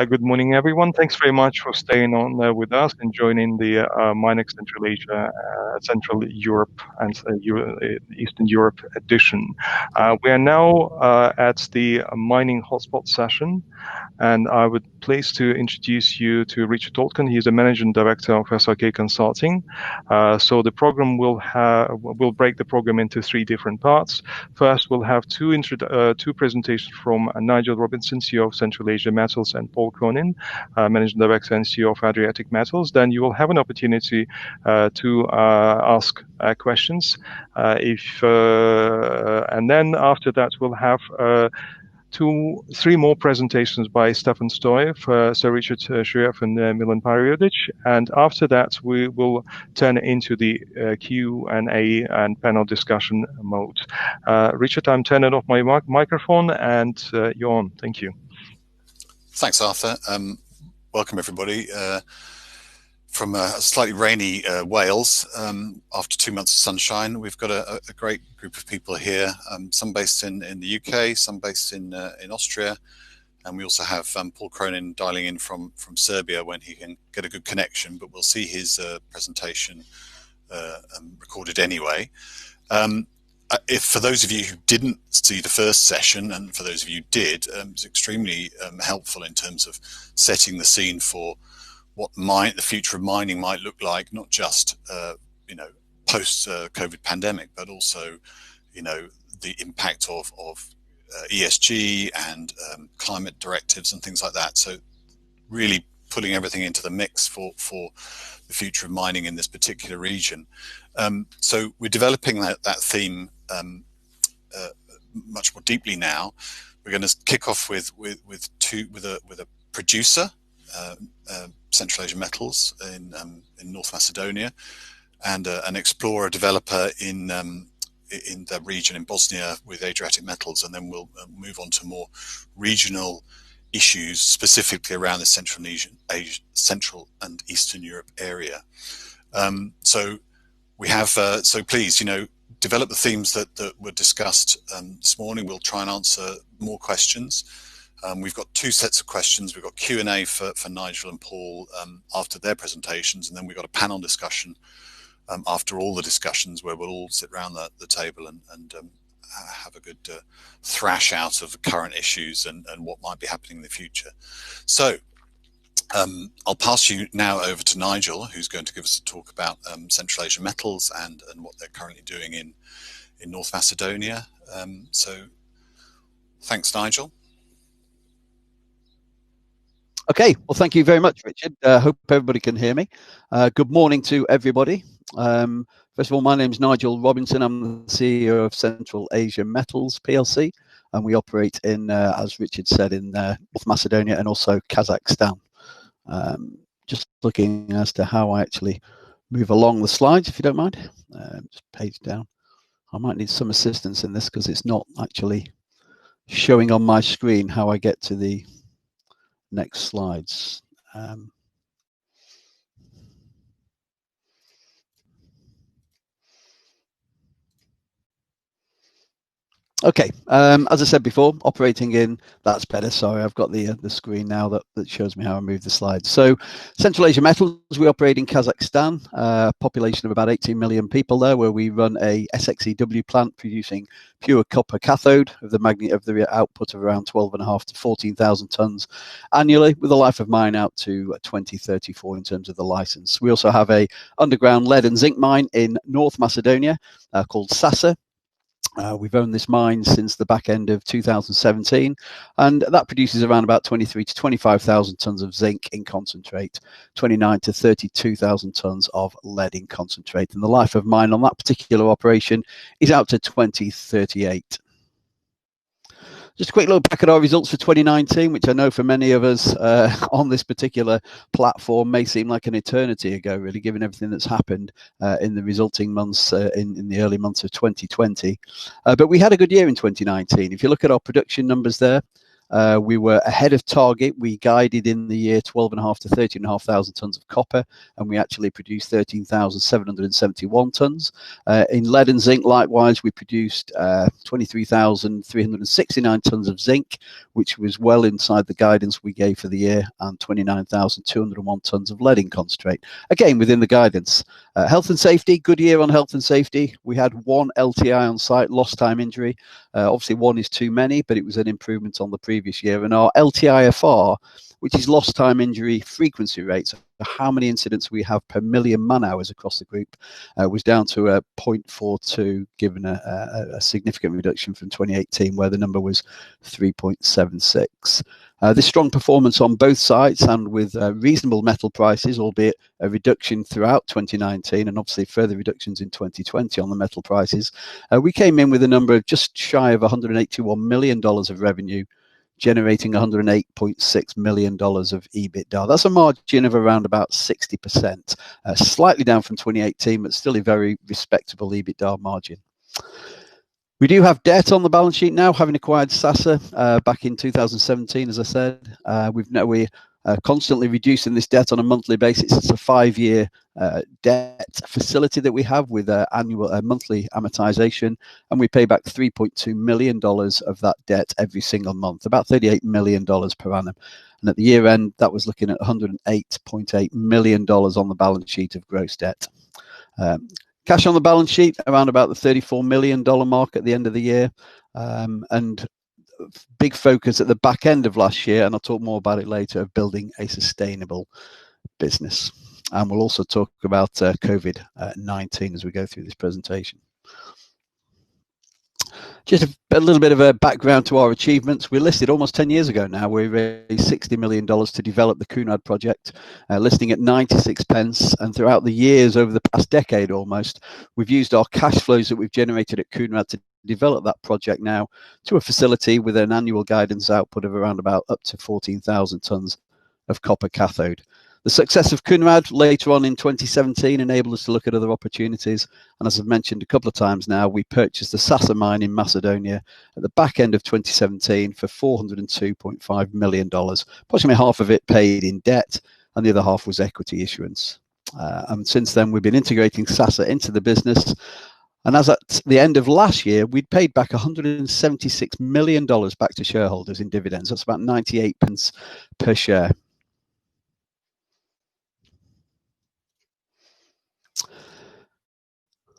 Good morning, everyone. Thanks very much for staying on with us and joining the MINEX Central Asia, Central Europe, and Eastern Europe edition. We are now at the mining hotspot session, and I would pleased to introduce you to Richard Oldcorn. He's the Managing Director of SRK Consulting. So the program we'll break the program into three different parts. First, we'll have two presentations from Nigel Robinson, CEO of Central Asia Metals, and Paul Cronin, Managing Director and CEO of Adriatic Metals. Then you will have an opportunity to ask questions. And then after that, we'll have three more presentations by Stefan Stoev, Sir Richard Shirreff, and Milan Parivodić. And after that, we will turn into the Q&A and panel discussion mode. Richard, I'm turning off my microphone, and you're on. Thank you. Thanks, Arthur. Welcome, everybody. From a slightly rainy Wales, after 2 months of sunshine, we've got a great group of people here, some based in the UK, some based in Austria, and we also have Paul Cronin dialing in from Serbia when he can get a good connection, but we'll see his presentation recorded anyway. For those of you who didn't see the first session, and for those of you who did, it's extremely helpful in terms of setting the scene for what the future of mining might look like, not just post COVID pandemic, but also the impact of ESG and climate directives and things like that. So really putting everything into the mix for the future of mining in this particular region. So we're developing that theme much more deeply now. We're going to kick off with a producer, Central Asia Metals in North Macedonia, and an explorer developer in the region in Bosnia with Adriatic Metals, and then we'll move on to more regional issues specifically around the Central and Eastern Europe area. So we have so please develop the themes that were discussed this morning. We'll try and answer more questions. We've got two sets of questions. We've got Q&A for Nigel and Paul after their presentations, and then we've got a panel discussion after all the discussions where we'll all sit around the table and have a good thrash out of the current issues and what might be happening in the future. So I'll pass you now over to Nigel, who's going to give us a talk about Central Asia Metals and what they're currently doing in North Macedonia. So thanks, Nigel. Okay, well, thank you very much, Richard. Hope everybody can hear me. Good morning to everybody. First of all, my name is Nigel Robinson. I'm the CEO of Central Asia Metals PLC, and we operate in, as Richard said, in North Macedonia and also Kazakhstan. Just looking as to how I actually move along the slides, if you don't mind. Just page down. I might need some assistance in this because it's not actually showing on my screen how I get to the next slides. Okay, as I said before, operating in, that's better. Sorry, I've got the screen now that shows me how I move the slides. So Central Asia Metals, we operate in Kazakhstan, population of about 18 million people there, where we run a SXEW plant producing pure copper cathode of the output of around 12.5 to 14,000 tons annually, with a life of mine out to 2034 in terms of the license. We also have a underground lead and zinc mine in North Macedonia called Sasa. We've owned this mine since the back end of 2017, and that produces around about 23 to 25,000 tons of zinc in concentrate, 29 to 32,000 tons of lead in concentrate. And the life of mine on that particular operation is out to 2038. Just a quick look back at our results for 2019, which I know for many of us on this particular platform may seem like an eternity ago, really, given everything that's happened in the resulting months, in the early months of 2020. But we had a good year in 2019. If you look at our production numbers there, We were ahead of target. We guided in the year 12.5 to 13,500 tons of copper, and we actually produced 13,771 tons. In lead and zinc, likewise, we produced 23,369 tons of zinc, which was well inside the guidance we gave for the year, and 29,201 tons of lead in concentrate, again within the guidance. Health and safety, good year on health and safety. We had one LTI on site, lost time injury. Obviously one is too many, but it was an improvement on the previous year. And our LTIFR, which is lost time injury frequency rates, how many incidents we have per million man hours across the group, was down to 0.42, given a significant reduction from 2018, where the number was 3.76. This strong performance on both sides, and with reasonable metal prices, albeit a reduction throughout 2019 and obviously further reductions in 2020 on the metal prices, we came in with a number of just shy of $181 million of revenue, generating $108.6 million of EBITDA. That's a margin of around about 60%, slightly down from 2018, but still a very respectable EBITDA margin. We do have debt on the balance sheet now, having acquired Sasa back in 2017, as I said. We're constantly reducing this debt on a monthly basis. It's a 5-year debt facility that we have with annual monthly amortization, and we pay back $3.2 million of that debt every single month, about $38 million per annum. And at the year end, that was looking at $108.8 million on the balance sheet of gross debt. Cash on the balance sheet around about the $34 million mark at the end of the year, and big focus at the back end of last year, and I'll talk more about it later, of building a sustainable business. And we'll also talk about COVID-19 as we go through this presentation. Just a little bit of a background to our achievements. We listed almost 10 years ago now. We raised $60 million to develop the Kounrad project, listing at 96 pence. And throughout the years, over the past decade almost, we've used our cash flows that we've generated at Kounrad to develop that project now to a facility with an annual guidance output of around about up to 14,000 tons of copper cathode. The success of Kounrad later on in 2017 enabled us to look at other opportunities. And as I've mentioned a couple of times now, we purchased the Sasa mine in Macedonia at the back end of 2017 for $402.5 million. Approximately half of it paid in debt, and the other half was equity issuance. And since then, we've been integrating Sasa into the business. And as at the end of last year, we'd paid back $176 million back to shareholders in dividends. That's about 98 pence per share.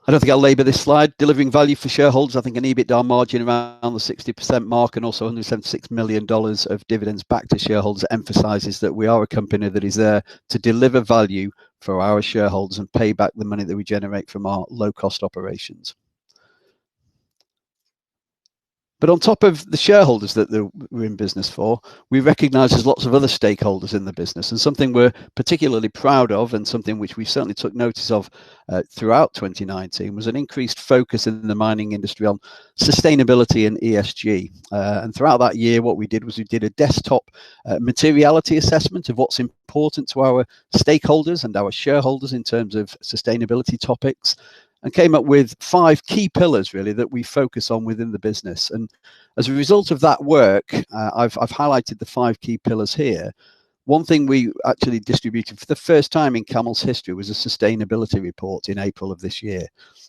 I don't think I'll labour this slide. Delivering value for shareholders, I think an EBITDA margin around the 60% mark, and also $176 million of dividends back to shareholders emphasises that we are a company that is there to deliver value for our shareholders and pay back the money that we generate from our low-cost operations. But on top of the shareholders that we're in business for, we recognise there's lots of other stakeholders in the business, and something we're particularly proud of, and something which we certainly took notice of throughout 2019, was an increased focus in the mining industry on sustainability and ESG. And throughout that year, what we did was we did a desktop materiality assessment of what's important to our stakeholders and our shareholders in terms of sustainability topics, and came up with 5 key pillars really that we focus on within the business. And as a result of that work, I've highlighted the 5 key pillars here. One thing we actually distributed for the first time in CAML's history was a sustainability report in April of this year.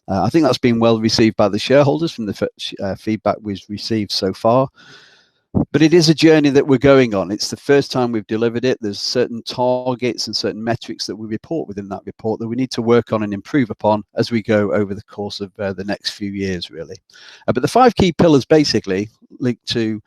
I think that's been well received by the shareholders from the feedback we've received so far. But it is a journey that we're going on. It's the first time we've delivered it. There's certain targets and certain metrics that we report within that report that we need to work on and improve upon as we go over the course of the next few years, really. But the 5 key pillars basically link to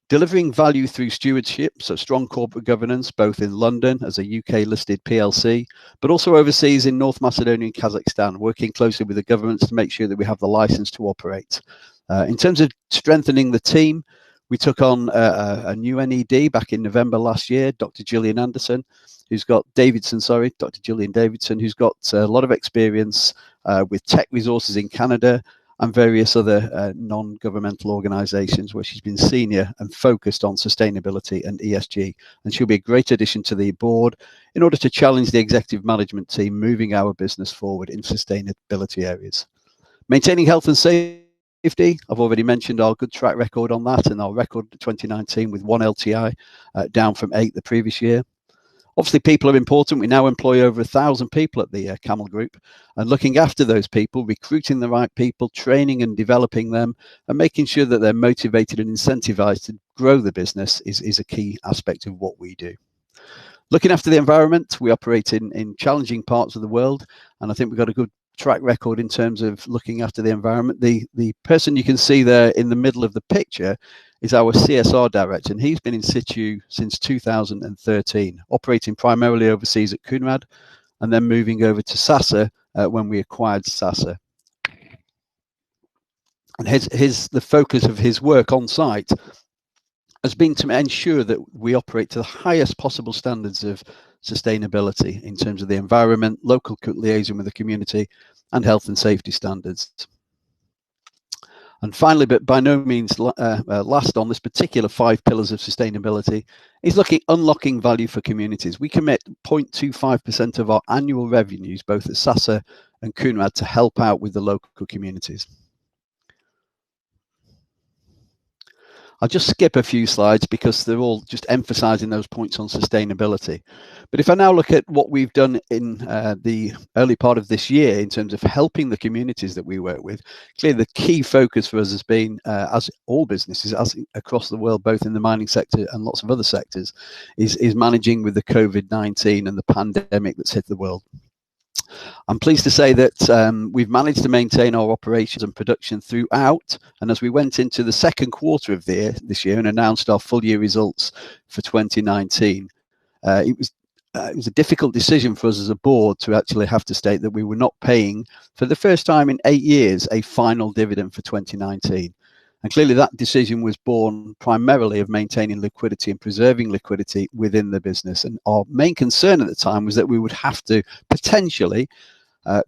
delivering value through stewardship, so strong corporate governance, both in London as a UK-listed PLC, but also overseas in North Macedonia and Kazakhstan, working closely with the governments to make sure that we have the license to operate. In terms of strengthening the team, we took on a new NED back in November last year, Dr. Gillian Davidson, who's got a lot of experience with tech resources in Canada and various other non-governmental organisations where she's been senior and focused on sustainability and ESG. And she'll be a great addition to the board in order to challenge the executive management team moving our business forward in sustainability areas. Maintaining health and safety Safety, I've already mentioned our good track record on that, and our record 2019 with 1 LTI, down from 8 the previous year. Obviously, people are important. We now employ over 1,000 people at the Camel Group, and looking after those people, recruiting the right people, training and developing them, and making sure that they're motivated and incentivized to grow the business is a key aspect of what we do. Looking after the environment, we operate in challenging parts of the world, and I think we've got a good track record in terms of looking after the environment. The person you can see there in the middle of the picture is our CSR director, and he's been in situ since 2013, operating primarily overseas at Koenrad, and then moving over to Sasa when we acquired Sasa. And the focus of his work on site has been to ensure that we operate to the highest possible standards of sustainability in terms of the environment, local liaison with the community, and health and safety standards. And finally, but by no means last on this particular 5 pillars of sustainability, is unlocking value for communities. We commit 0.25% of our annual revenues, both at Sasa and Koenrad, to help out with the local communities. I'll just skip a few slides because they're all just emphasizing those points on sustainability. But if I now look at what we've done in the early part of this year in terms of helping the communities that we work with, clearly the key focus for us has been, as all businesses as across the world, both in the mining sector and lots of other sectors, is managing with the COVID-19 and the pandemic that's hit the world. I'm pleased to say that we've managed to maintain our operations and production throughout, and as we went into the second quarter of this year and announced our full year results for 2019, it was a difficult decision for us as a board to actually have to state that we were not paying, for the first time in 8 years, a final dividend for 2019. And clearly that decision was born primarily of maintaining liquidity and preserving liquidity within the business. And our main concern at the time was that we would have to potentially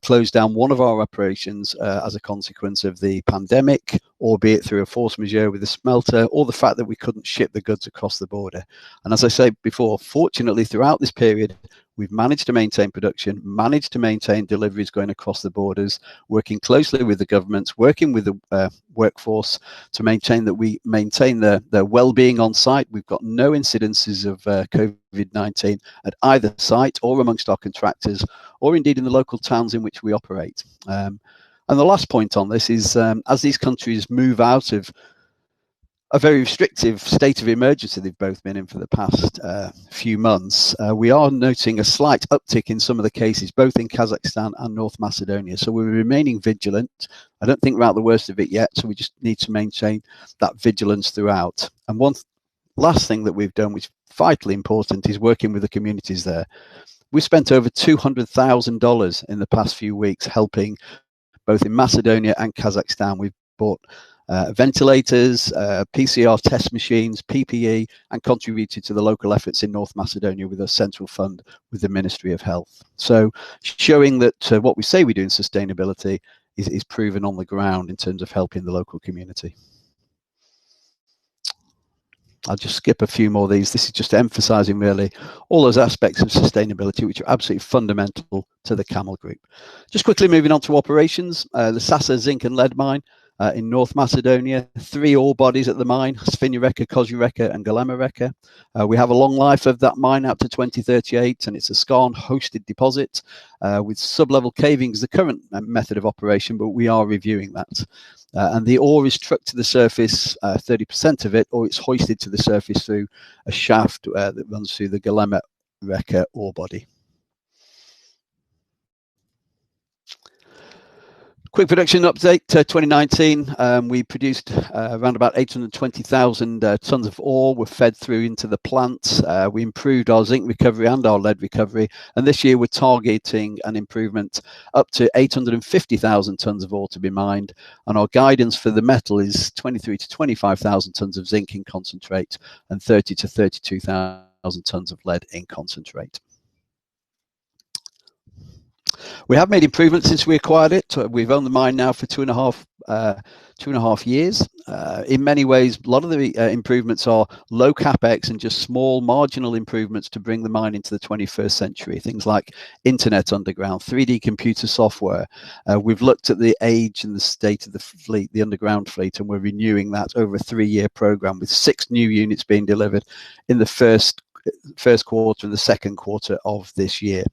close down one of our operations as a consequence of the pandemic, albeit through a force majeure with the smelter, or the fact that we couldn't ship the goods across the border. And as I said before, fortunately throughout this period, we've managed to maintain production, managed to maintain deliveries going across the borders, working closely with the governments, working with the workforce to maintain that we maintain their well-being on site. We've got no incidences of COVID-19 at either site or amongst our contractors, or indeed in the local towns in which we operate. And the last point on this is, as these countries move out of a very restrictive state of emergency they've both been in for the past few months, we are noting a slight uptick in some of the cases, both in Kazakhstan and North Macedonia. So we're remaining vigilant. I don't think we're out the worst of it yet, so we just need to maintain that vigilance throughout. And one last thing that we've done, which is vitally important, is working with the communities there. We've spent over $200,000 in the past few weeks helping both in Macedonia and Kazakhstan. We've bought ventilators, PCR test machines, PPE, and contributed to the local efforts in North Macedonia with a central fund with the Ministry of Health. So showing that what we say we do in sustainability is proven on the ground in terms of helping the local community. I'll just skip a few more of these. This is just emphasizing really all those aspects of sustainability which are absolutely fundamental to the Camel Group. Just quickly moving on to operations, the Sasa zinc and lead mine in North Macedonia, 3 ore bodies at the mine, Svinja Reka, Kozja Reka and Golema Reka. We have a long life of that mine out to 2038, and it's a skarn hosted deposit with sub-level caving as the current method of operation, but we are reviewing that. And the ore is trucked to the surface, 30% of it, or it's hoisted to the surface through a shaft that runs through the Golema Reka ore body. Quick production update, 2019, we produced around about 820,000 tons of ore were fed through into the plant. We improved our zinc recovery and our lead recovery, and this year we're targeting an improvement up to 850,000 tons of ore to be mined, and our guidance for the metal is 23 to 25,000 tons of zinc in concentrate and 30 to 32,000 tons of lead in concentrate. We have made improvements since we acquired it. We've owned the mine now for 2.5 years. In many ways, a lot of the improvements are low capex and just small marginal improvements to bring the mine into the 21st century. Things like internet underground, 3D computer software. We've looked at the age and the state of the fleet, the underground fleet, and we're renewing that over a 3-year program with 6 new units being delivered in the first quarter and the second quarter of this year.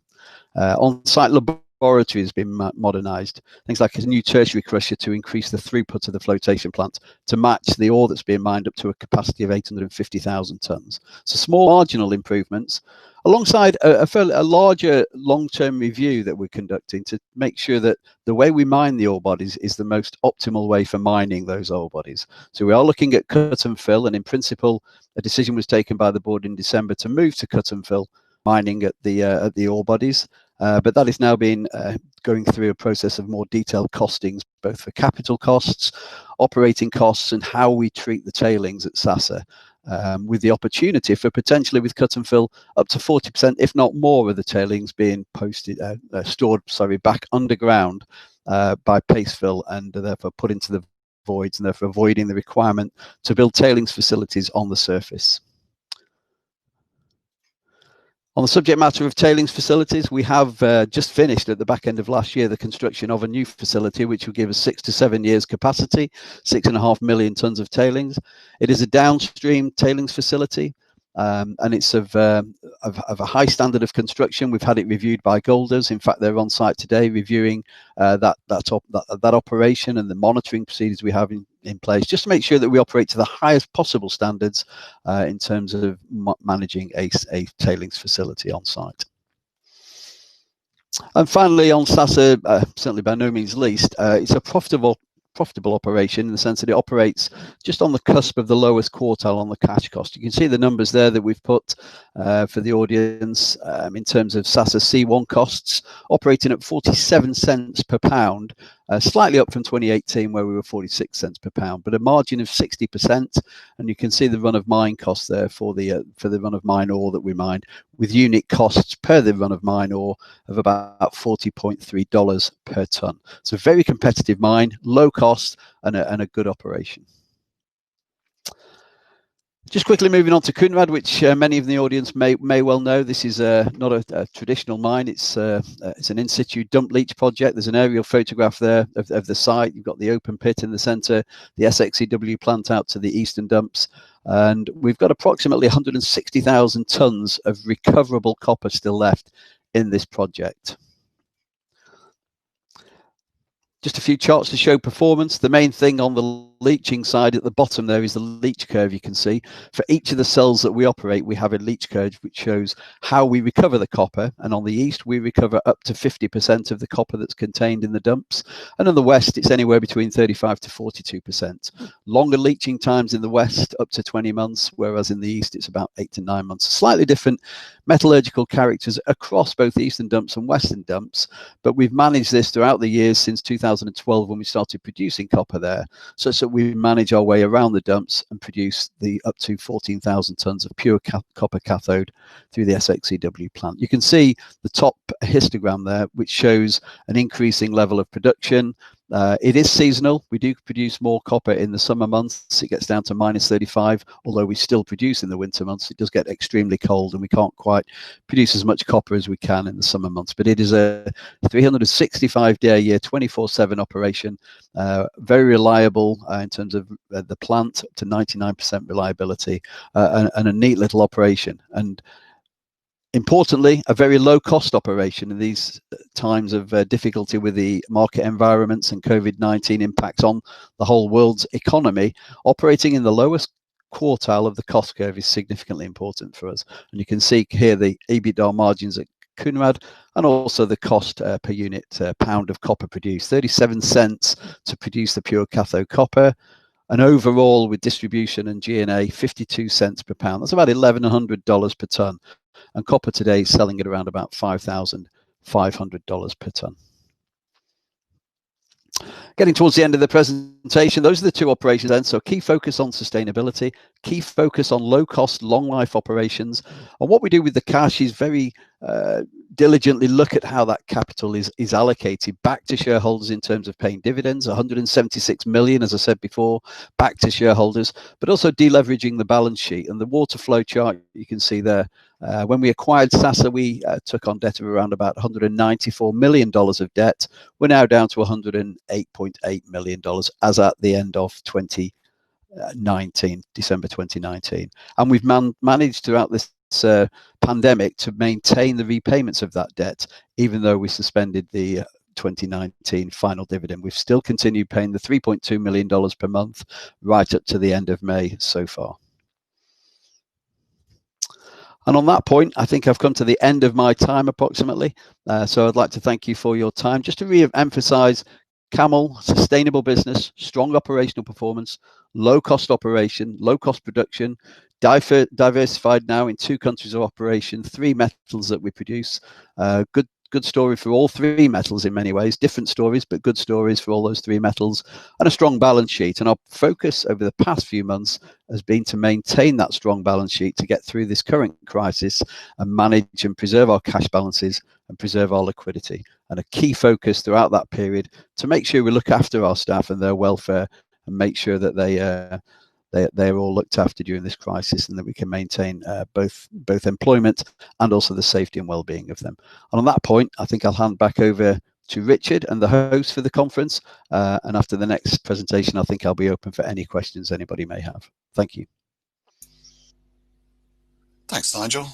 On-site laboratory has been modernized. Things like a new tertiary crusher to increase the throughput of the flotation plant to match the ore that's being mined up to a capacity of 850,000 tons. So small marginal improvements alongside a larger long-term review that we're conducting to make sure that the way we mine the ore bodies is the most optimal way for mining those ore bodies. So we are looking at cut and fill, and in principle, a decision was taken by the board in December to move to cut and fill mining at the ore bodies. But that is now been going through a process of more detailed costings, both for capital costs, operating costs, and how we treat the tailings at Sasa, with the opportunity for potentially with cut and fill up to 40%, if not more, of the tailings being stored back underground by paste fill, and therefore put into the voids, and therefore avoiding the requirement to build tailings facilities on the surface. On the subject matter of tailings facilities, we have just finished at the back end of last year the construction of a new facility which will give us 6 to 7 years capacity, 6.5 million tons of tailings. It is a downstream tailings facility, and it's of a high standard of construction. We've had it reviewed by Golders. In fact, they're on site today reviewing that operation and the monitoring procedures we have in place, just to make sure that we operate to the highest possible standards in terms of managing a tailings facility on site. And finally, on Sasa, certainly by no means least, it's a profitable operation in the sense that it operates just on the cusp of the lowest quartile on the cash cost. You can see the numbers there that we've put for the audience in terms of Sasa C1 costs, operating at 47 cents per pound, slightly up from 2018 where we were 46 cents per pound, but a margin of 60%. And you can see the run of mine costs there for the run of mine ore that we mined, with unit costs per the run of mine ore of about $40.3 per ton. So very competitive mine, low cost, and a good operation. Just quickly moving on to Kounrad, which many of the audience may well know. This is not a traditional mine. It's an in situ dump leach project. There's an aerial photograph there of the site. You've got the open pit in the centre, the SXEW plant out to the eastern dumps, and we've got approximately 160,000 tonnes of recoverable copper still left in this project. Just a few charts to show performance. The main thing on the leaching side at the bottom there is the leach curve. You can see for each of the cells that we operate, we have a leach curve which shows how we recover the copper. And on the east, we recover up to 50% of the copper that's contained in the dumps. And on the west, it's anywhere between 35 to 42%. Longer leaching times in the west, up to 20 months, whereas in the east, it's about 8 to 9 months. Slightly different metallurgical characters across both eastern dumps and western dumps. But we've managed this throughout the years since 2012 when we started producing copper there, so we manage our way around the dumps and produce the up to 14,000 tons of pure copper cathode through the SXEW plant. You can see the top histogram there, which shows an increasing level of production. It is seasonal. We do produce more copper in the summer months. It gets down to -35, although we still produce in the winter months. It does get extremely cold and we can't quite produce as much copper as we can in the summer months. But it is a 365-day a year, 24/7 operation, very reliable in terms of the plant, up to 99% reliability, and a neat little operation. And importantly, a very low-cost operation in these times of difficulty with the market environments and COVID-19 impacts on the whole world's economy. Operating in the lowest quartile of the cost curve is significantly important for us. And you can see here the EBITDA margins at Kounrad and also the cost per unit pound of copper produced. 37 cents to produce the pure cathode copper. And overall, with distribution and G&A, 52 cents per pound. That's about $1,100 per ton. And copper today is selling at around about $5,500 per ton. Getting towards the end of the presentation, those are the two operations then. So key focus on sustainability, key focus on low cost, long life operations. And what we do with the cash is very diligently look at how that capital is allocated back to shareholders in terms of paying dividends, 176 million, as I said before, back to shareholders, but also deleveraging the balance sheet. And the water flow chart you can see there, when we acquired SASA, we took on debt of around about $194 million of debt. We're now down to $108.8 million as at the end of 2019, December 2019. And we've managed throughout this pandemic to maintain the repayments of that debt, even though we suspended the 2019 final dividend. We've still continued paying the $3.2 million per month right up to the end of May so far. And on that point, I think I've come to the end of my time approximately. So I'd like to thank you for your time. Just to re-emphasize, Camel, sustainable business, strong operational performance, low cost operation, low cost production, diversified now in 2 countries of operation, 3 metals that we produce. Good story for all 3 metals in many ways, different stories, but good stories for all those 3 metals, and a strong balance sheet. And our focus over the past few months has been to maintain that strong balance sheet to get through this current crisis and manage and preserve our cash balances and preserve our liquidity. And a key focus throughout that period to make sure we look after our staff and their welfare and make sure that they're all looked after during this crisis and that we can maintain both employment and also the safety and well-being of them. And on that point, I think I'll hand back over to Richard and the host for the conference. And after the next presentation, I think I'll be open for any questions anybody may have. Thank you. Thanks, Nigel.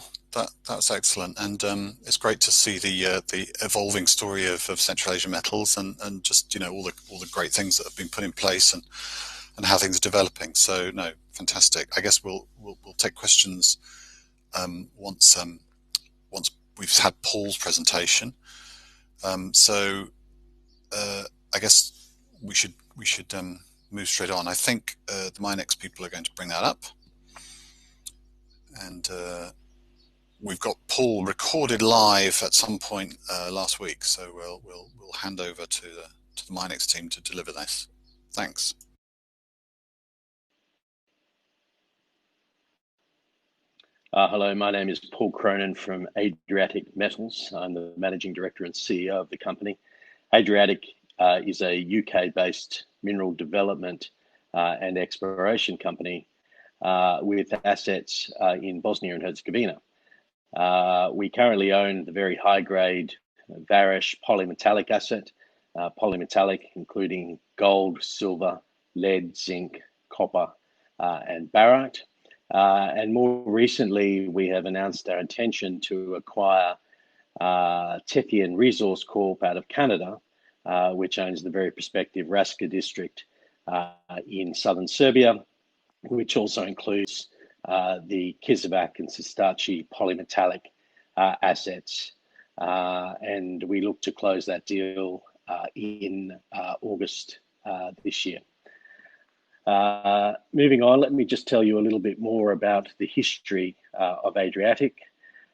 That's excellent, and it's great to see the evolving story of Central Asia Metals and just all the great things that have been put in place and how things are developing. So no, fantastic. I guess we'll take questions once we've had Paul's presentation. So I guess we should move straight on. I think the MINEX people are going to bring that up, and we've got Paul recorded live at some point last week. So we'll hand over to the MINEX team to deliver this. Thanks. Hello, my name is Paul Cronin from Adriatic Metals. I'm the Managing Director and CEO of the company. Adriatic is a UK-based mineral development and exploration company with assets in Bosnia and Herzegovina. We currently own the very high-grade Vares polymetallic asset, polymetallic including gold, silver, lead, zinc, copper, and barite. And more recently, we have announced our intention to acquire Tethyan Resource Corp out of Canada, which owns the very prospective Raska district in southern Serbia, which also includes the Kizovac and Sistaci polymetallic assets. And we look to close that deal in August this year. Moving on, let me just tell you a little bit more about the history of Adriatic,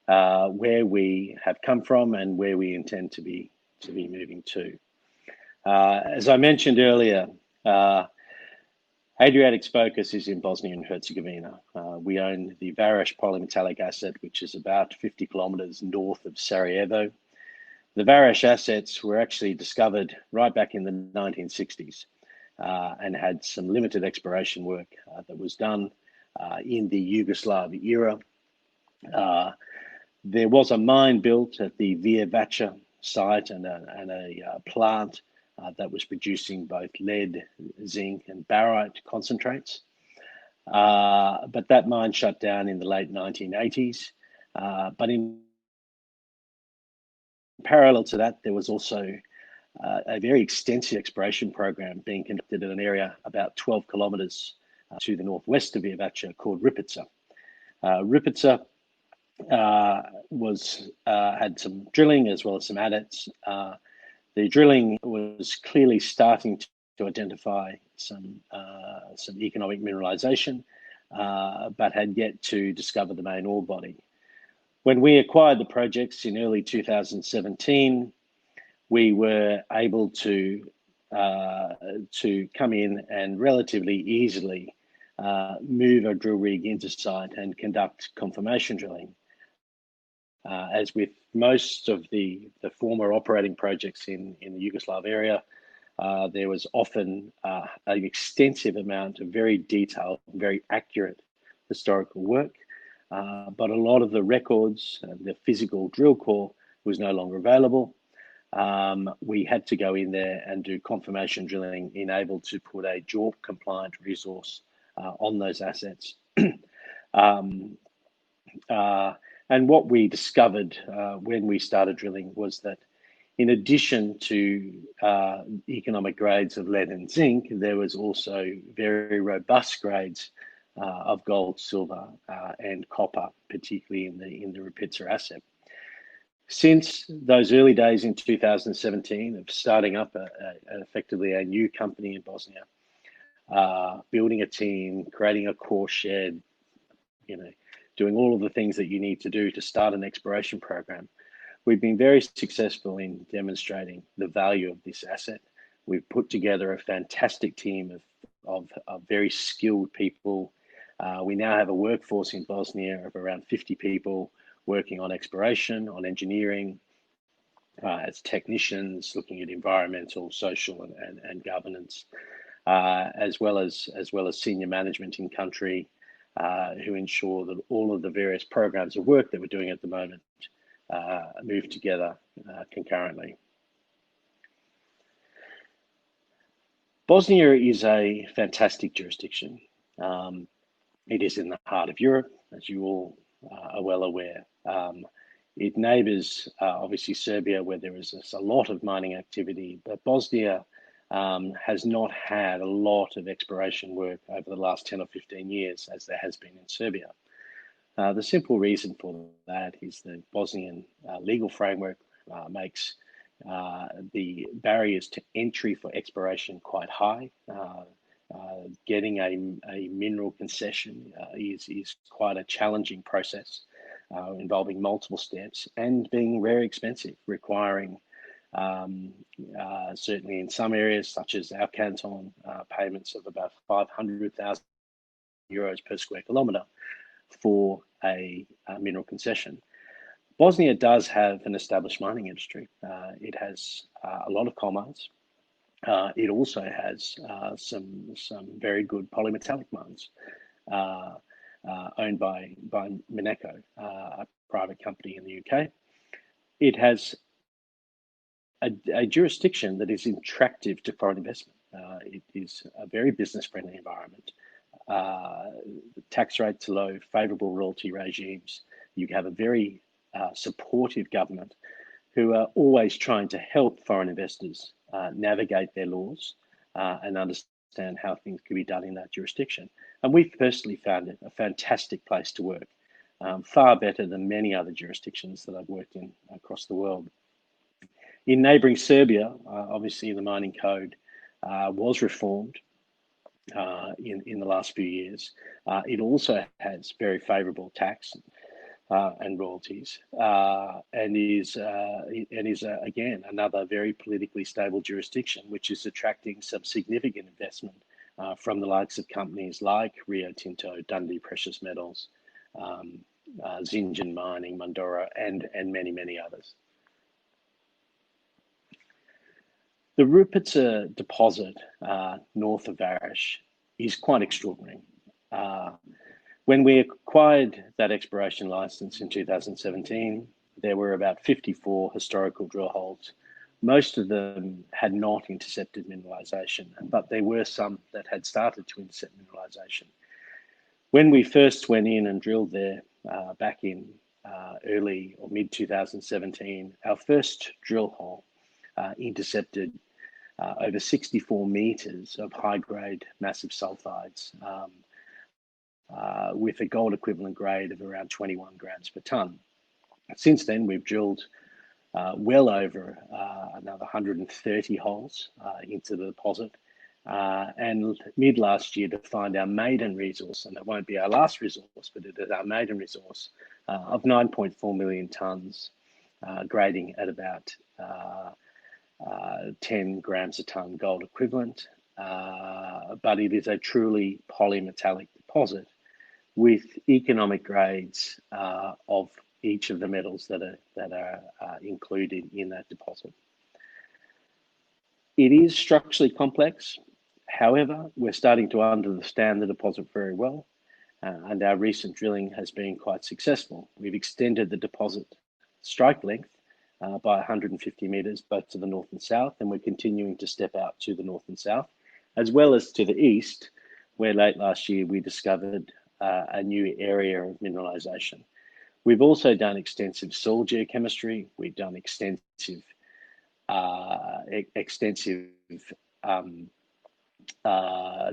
where we have come from and where we intend to be moving to. As I mentioned earlier, Adriatic's focus is in Bosnia and Herzegovina. We own the Vares polymetallic asset, which is about 50 kilometers north of Sarajevo. The Vares assets were actually discovered right back in the 1960s. And had some limited exploration work that was done in the Yugoslav era. There was a mine built at the Via Vacha site and a plant that was producing both lead, zinc, and barite concentrates. But that mine shut down in the late 1980s. But in parallel to that, there was also a very extensive exploration program being conducted in an area about 12 kilometers to the northwest of Via Vacha called Ripica. Ripica had some drilling as well as some adits. The drilling was clearly starting to identify some economic mineralization, but had yet to discover the main ore body. When we acquired the projects in early 2017, we were able to to come in and relatively easily move a drill rig into site and conduct confirmation drilling. As with most of the former operating projects in the Yugoslav area, there was often an extensive amount of very detailed, very accurate historical work, but a lot of the records and the physical drill core was no longer available. We had to go in there and do confirmation drilling, enabled to put a JORC compliant resource on those assets. And what we discovered when we started drilling was that in addition to economic grades of lead and zinc, there was also very robust grades of gold, silver, and copper, particularly in the Rupica asset. Since those early days in 2017 of starting up effectively a new company in Bosnia, building a team, creating a core shed, doing all of the things that you need to do to start an exploration program, we've been very successful in demonstrating the value of this asset. We've put together a fantastic team of very skilled people. We now have a workforce in Bosnia of around 50 people working on exploration, on engineering, as technicians, looking at environmental, social, and governance, as well as senior management in country, who ensure that all of the various programs of work that we're doing at the moment move together concurrently. Bosnia is a fantastic jurisdiction. It is in the heart of Europe, as you all are well aware. It neighbours obviously Serbia, where there is a lot of mining activity, but Bosnia has not had a lot of exploration work over the last 10 or 15 years, as there has been in Serbia. The simple reason for that is the Bosnian legal framework makes the barriers to entry for exploration quite high. Getting a mineral concession is quite a challenging process, involving multiple steps and being very expensive, requiring certainly in some areas, such as our canton, payments of about 500,000 euros per square kilometre for a mineral concession. Bosnia does have an established mining industry. It has a lot of coal mines. It also has some very good polymetallic mines owned by MINEX, a private company in the UK. It has a jurisdiction that is attractive to foreign investment. It is a very business-friendly environment. The tax rates are low, favourable royalty regimes. You have a very supportive government who are always trying to help foreign investors navigate their laws and understand how things can be done in that jurisdiction. And we've personally found it a fantastic place to work, far better than many other jurisdictions that I've worked in across the world. In neighbouring Serbia, obviously the mining code was reformed in the last few years. It also has very favourable tax and royalties, and is again another very politically stable jurisdiction, which is attracting some significant investment from the likes of companies like Rio Tinto, Dundee Precious Metals, Zinjan Mining, Mundoro, and many others. The Rupica deposit north of Varish is quite extraordinary. When we acquired that exploration license in 2017, there were about 54 historical drill holes. Most of them had not intercepted mineralization, but there were some that had started to intercept mineralization. When we first went in and drilled there back in early or mid 2017, our first drill hole intercepted over 64 meters of high-grade massive sulfides with a gold equivalent grade of around 21 grams per tonne. Since then, we've drilled well over another 130 holes into the deposit, and mid last year to find our maiden resource, and it won't be our last resource, but it is our maiden resource of 9.4 million tonnes, grading at about 10 grams a ton gold equivalent, but it is a truly polymetallic deposit with economic grades of each of the metals that are included in that deposit. It is structurally complex. However, we're starting to understand the deposit very well, and our recent drilling has been quite successful. We've extended the deposit strike length by 150 meters, both to the north and south, and we're continuing to step out to the north and south, as well as to the east, where late last year we discovered a new area of mineralization. We've also done extensive soil geochemistry. We've done extensive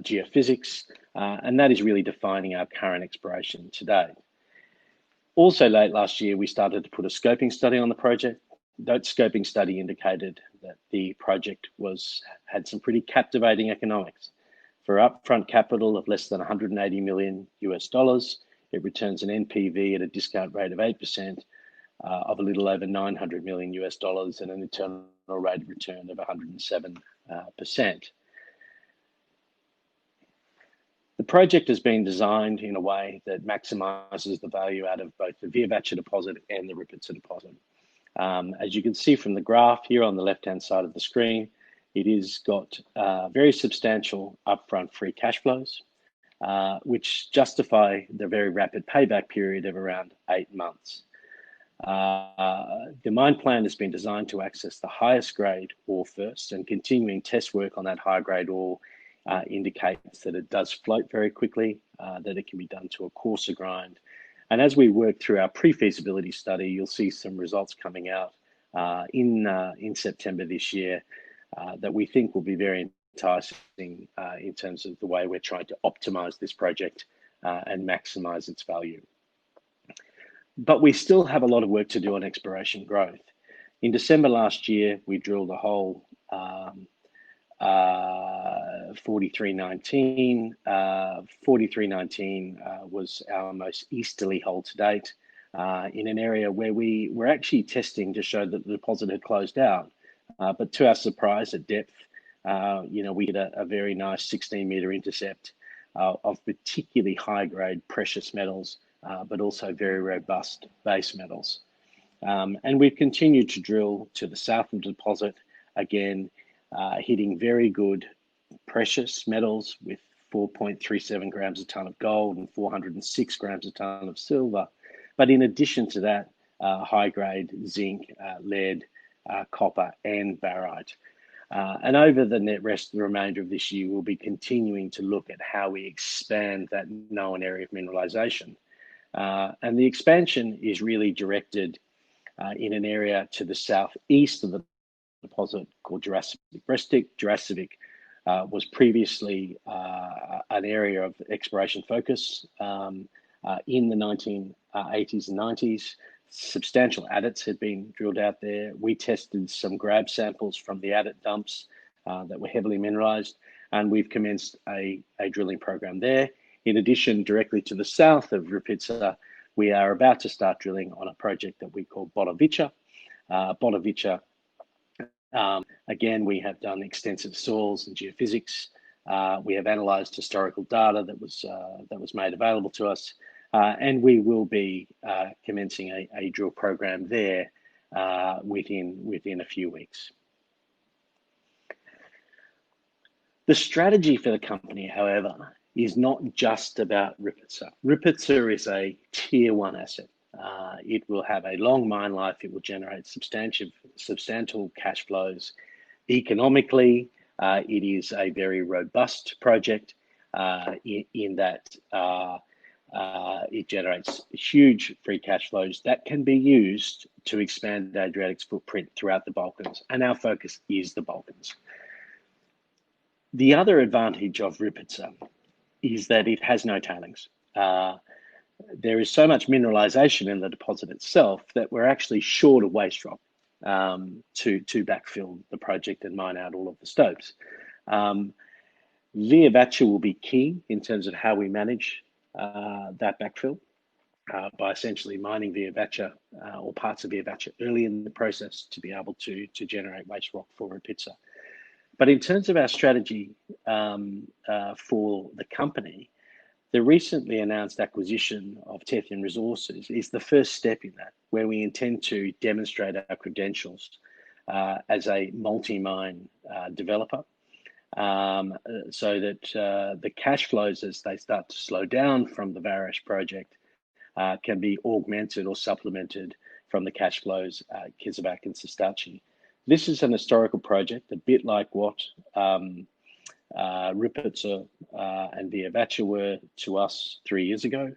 geophysics, and that is really defining our current exploration today. Also late last year, we started to put a scoping study on the project. That scoping study indicated that the project had some pretty captivating economics. For upfront capital of less than 180 million US dollars, it returns an NPV at a discount rate of 8% of a little over 900 million US dollars and an internal rate of return of 107%. The project has been designed in a way that maximizes the value out of both the Viavacha deposit and the Ripitsa deposit. As you can see from the graph here on the left-hand side of the screen, it has got very substantial upfront free cash flows, which justify the very rapid payback period of around 8 months. The mine plan has been designed to access the highest grade ore first, and continuing test work on that high grade ore indicates that it does float very quickly, that it can be done to a coarser grind. And as we work through our pre-feasibility study, you'll see some results coming out in September this year that we think will be very enticing in terms of the way we're trying to optimize this project and maximize its value. But we still have a lot of work to do on exploration growth. In December last year, we drilled a hole 4319. 4319 was our most easterly hole to date in an area where we were actually testing to show that the deposit had closed out. But to our surprise, at depth, we hit a very nice 16-meter intercept of particularly high-grade precious metals, but also very robust base metals. And we've continued to drill to the south of the deposit, again, hitting very good precious metals with 4.37 grams a ton of gold and 406 grams a ton of silver. But in addition to that, high-grade zinc, lead, copper, and barite. And over the remainder of this year, we'll be continuing to look at how we expand that known area of mineralization. And the expansion is really directed in an area to the southeast of the deposit called Jurassic Brestic. Jurassic was previously an area of exploration focus in the 1980s and 90s. Substantial adits had been drilled out there. We tested some grab samples from the adit dumps that were heavily mineralized, and we've commenced a drilling program there. In addition, directly to the south of Ripitsa, we are about to start drilling on a project that we call Moderator. Moderator, again, we have done extensive soils and geophysics. We have analyzed historical data that was made available to us, and we will be commencing a drill program there within a few weeks. The strategy for the company, however, is not just about Ripitsa. Ripitsa is a tier 1 asset. It will have a long mine life. It will generate substantial cash flows. Economically, it is a very robust project in that it generates huge free cash flows that can be used to expand Adriatic's footprint throughout the Balkans, and our focus is the Balkans. The other advantage of Ripitsa is that it has no tailings. There is so much mineralization in the deposit itself that we're actually short of waste rock to backfill the project and mine out all of the stopes. Viavacha will be key in terms of how we manage that backfill. by essentially mining Viavacha or parts of Viavacha early in the process to be able to generate waste rock for Rupitsa. But in terms of our strategy for the company, the recently announced acquisition of Tethyan Resources is the first step in that, where we intend to demonstrate our credentials as a multi-mine developer, so that the cash flows, as they start to slow down from the Varash project, can be augmented or supplemented from the cash flows at Kizilbac and Sestaci. This is an historical project, a bit like what Rupitsa and Viavacha were to us 3 years ago.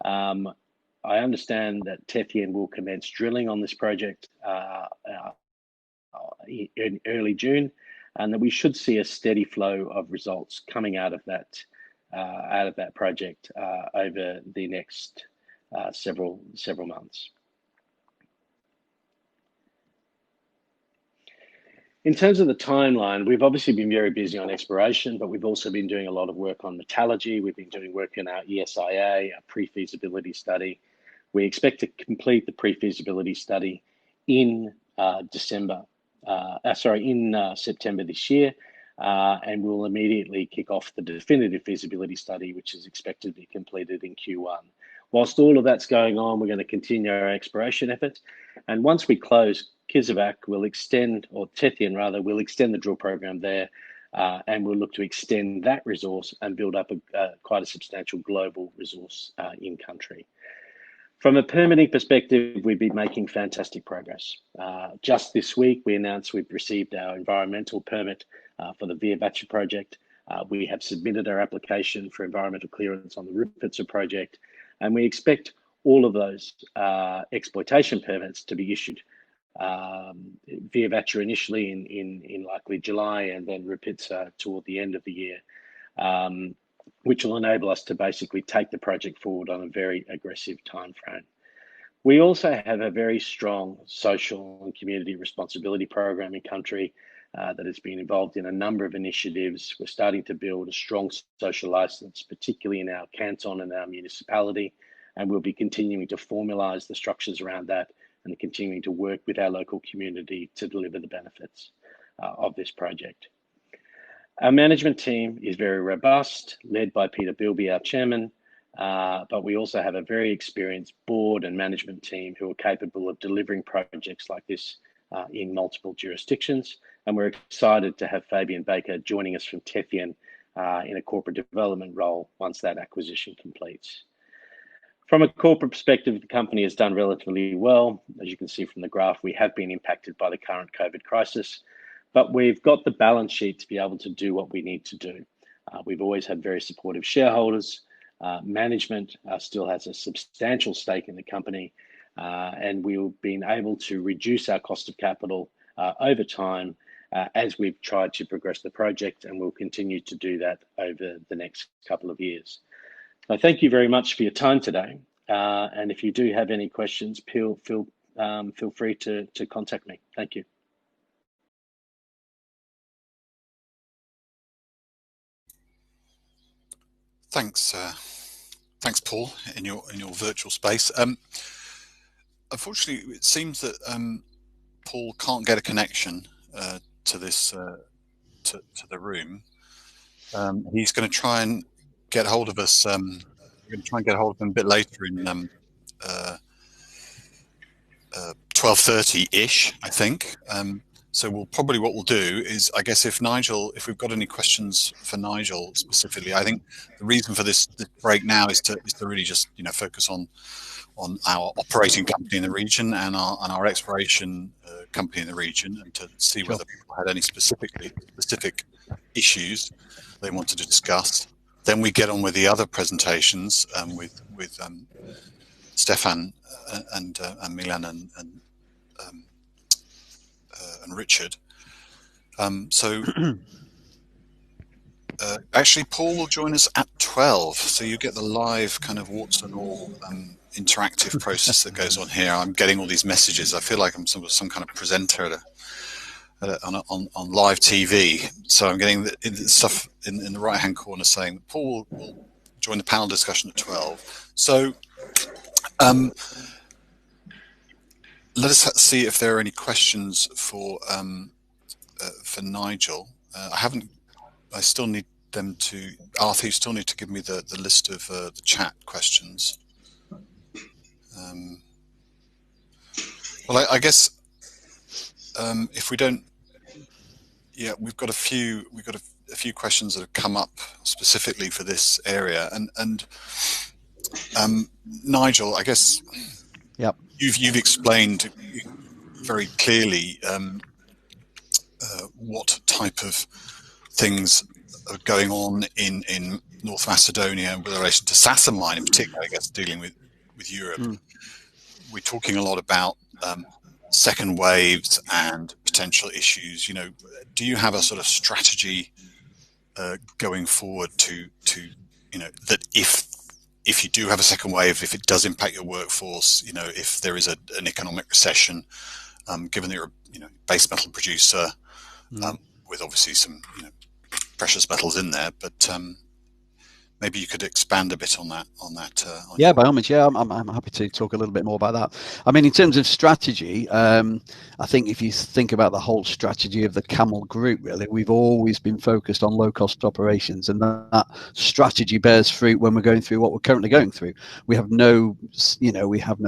I understand that Tethyan will commence drilling on this project in early June, and that we should see a steady flow of results coming out of that project over the next several months. In terms of the timeline, we've obviously been very busy on exploration, but we've also been doing a lot of work on metallurgy. We've been doing work in our ESIA, our pre-feasibility study. We expect to complete the pre-feasibility study in September this year, and we'll immediately kick off the definitive feasibility study, which is expected to be completed in Q1. Whilst all of that's going on, we're going to continue our exploration efforts. And once we close Kizilbac, we'll extend, or Tethyan rather, we'll extend the drill program there, and we'll look to extend that resource and build up quite a substantial global resource in country. From a permitting perspective, we've been making fantastic progress. Just this week, we announced we've received our environmental permit for the Viavacha project. We have submitted our application for environmental clearance on the Rupitsa project, and we expect all of those exploitation permits to be issued. Viavacha initially in likely July, and then Rupitsa toward the end of the year, which will enable us to basically take the project forward on a very aggressive time frame. We also have a very strong social and community responsibility program in country that has been involved in a number of initiatives. We're starting to build a strong social license, particularly in our canton and our municipality, and we'll be continuing to formalize the structures around that and continuing to work with our local community to deliver the benefits of this project. Our management team is very robust, led by Peter Bilby, our chairman, but we also have a very experienced board and management team who are capable of delivering projects like this in multiple jurisdictions. And we're excited to have Fabian Baker joining us from Tethyan in a corporate development role once that acquisition completes. From a corporate perspective, the company has done relatively well. As you can see from the graph, we have been impacted by the current COVID crisis, but we've got the balance sheet to be able to do what we need to do. We've always had very supportive shareholders. Management still has a substantial stake in the company, and we've been able to reduce our cost of capital over time as we've tried to progress the project, and we'll continue to do that over the next couple of years. So thank you very much for your time today. And if you do have any questions, feel free to contact me. Thank you. Thanks, Paul, in your virtual space. Unfortunately, it seems that Paul can't get a connection to this to the room. He's going to try and get hold of us. We're going to try and get hold of him a bit later in 12:30-ish, I think. So what we'll do is, I guess, if we've got any questions for Nigel specifically, I think the reason for this break now is to really just focus on our operating company in the region and our exploration company in the region, and to see whether people had any specific issues they wanted to discuss. Then we get on with the other presentations with Stefan and Milan and Richard. Actually, Paul will join us at 12, so you get the live kind of warts and all interactive process that goes on here. I'm getting all these messages. I feel like I'm some kind of presenter on live TV. So I'm getting the stuff in the right-hand corner saying that Paul will join the panel discussion at 12. So Let us see if there are any questions for Nigel. I still need them to, Arthur, you still need to give me the list of the chat questions. Well, I guess if we don't, yeah, we've got a few questions that have come up specifically for this area, and Nigel, I guess, yep, you've explained very clearly what type of things are going on in North Macedonia with relation to Sassamine in particular, I guess, dealing with Europe. We're talking a lot about second waves and potential issues. You know, do you have a sort of strategy going forward to you know, that if you do have a second wave, if it does impact your workforce, you know, if there is an economic recession, given that you're a base metal producer with obviously some precious metals in there, but maybe you could expand a bit on that. Yeah, by all means. Yeah, I'm happy to talk a little bit more about that. I mean, in terms of strategy, I think if you think about the whole strategy of the Camel Group, really, we've always been focused on low-cost operations, and that strategy bears fruit when we're going through what we're currently going through. We have no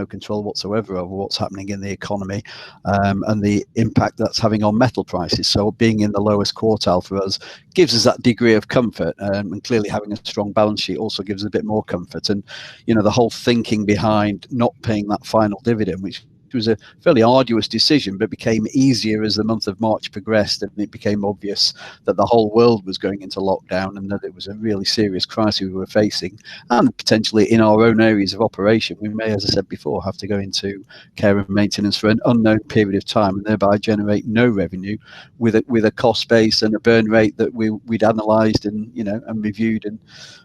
control whatsoever over what's happening in the economy and the impact that's having on metal prices. So being in the lowest quartile for us gives us that degree of comfort, and clearly having a strong balance sheet also gives us a bit more comfort. And the whole thinking behind not paying that final dividend, which was a fairly arduous decision, but became easier as the month of March progressed, and it became obvious that the whole world was going into lockdown and that it was a really serious crisis we were facing, and potentially in our own areas of operation we may, as I said before, have to go into care and maintenance for an unknown period of time, and thereby generate no revenue with a cost base and a burn rate that we'd analysed and and reviewed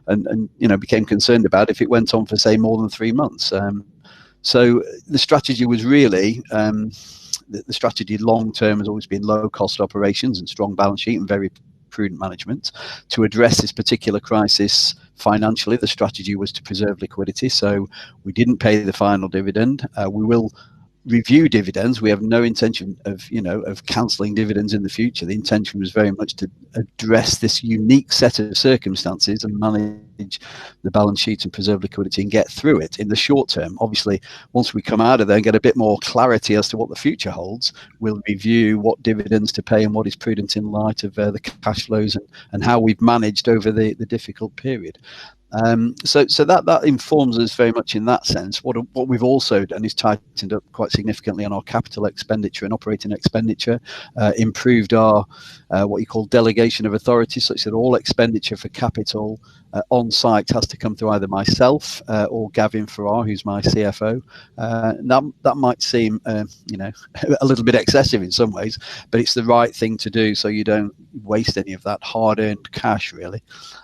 and became concerned about if it went on for, say, more than 3 months. So the strategy was really, the strategy long term has always been low cost operations and strong balance sheet and very prudent management. To address this particular crisis financially, the strategy was to preserve liquidity. So we didn't pay the final dividend. We will review dividends. We have no intention of cancelling dividends in the future. The intention was very much to address this unique set of circumstances and manage the balance sheet and preserve liquidity and get through it in the short term. Obviously, once we come out of there and get a bit more clarity as to what the future holds, we'll review what dividends to pay and what is prudent in light of the cash flows and how we've managed over the difficult period. So that informs us very much in that sense. What we've also done is tightened up quite significantly on our capital expenditure and operating expenditure, improved our what you call delegation of authority, such that all expenditure for capital on site has to come through either myself or Gavin Farrar, who's my CFO. That might seem a little bit excessive in some ways, but it's the right thing to do so you don't waste any of that hard-earned cash, really.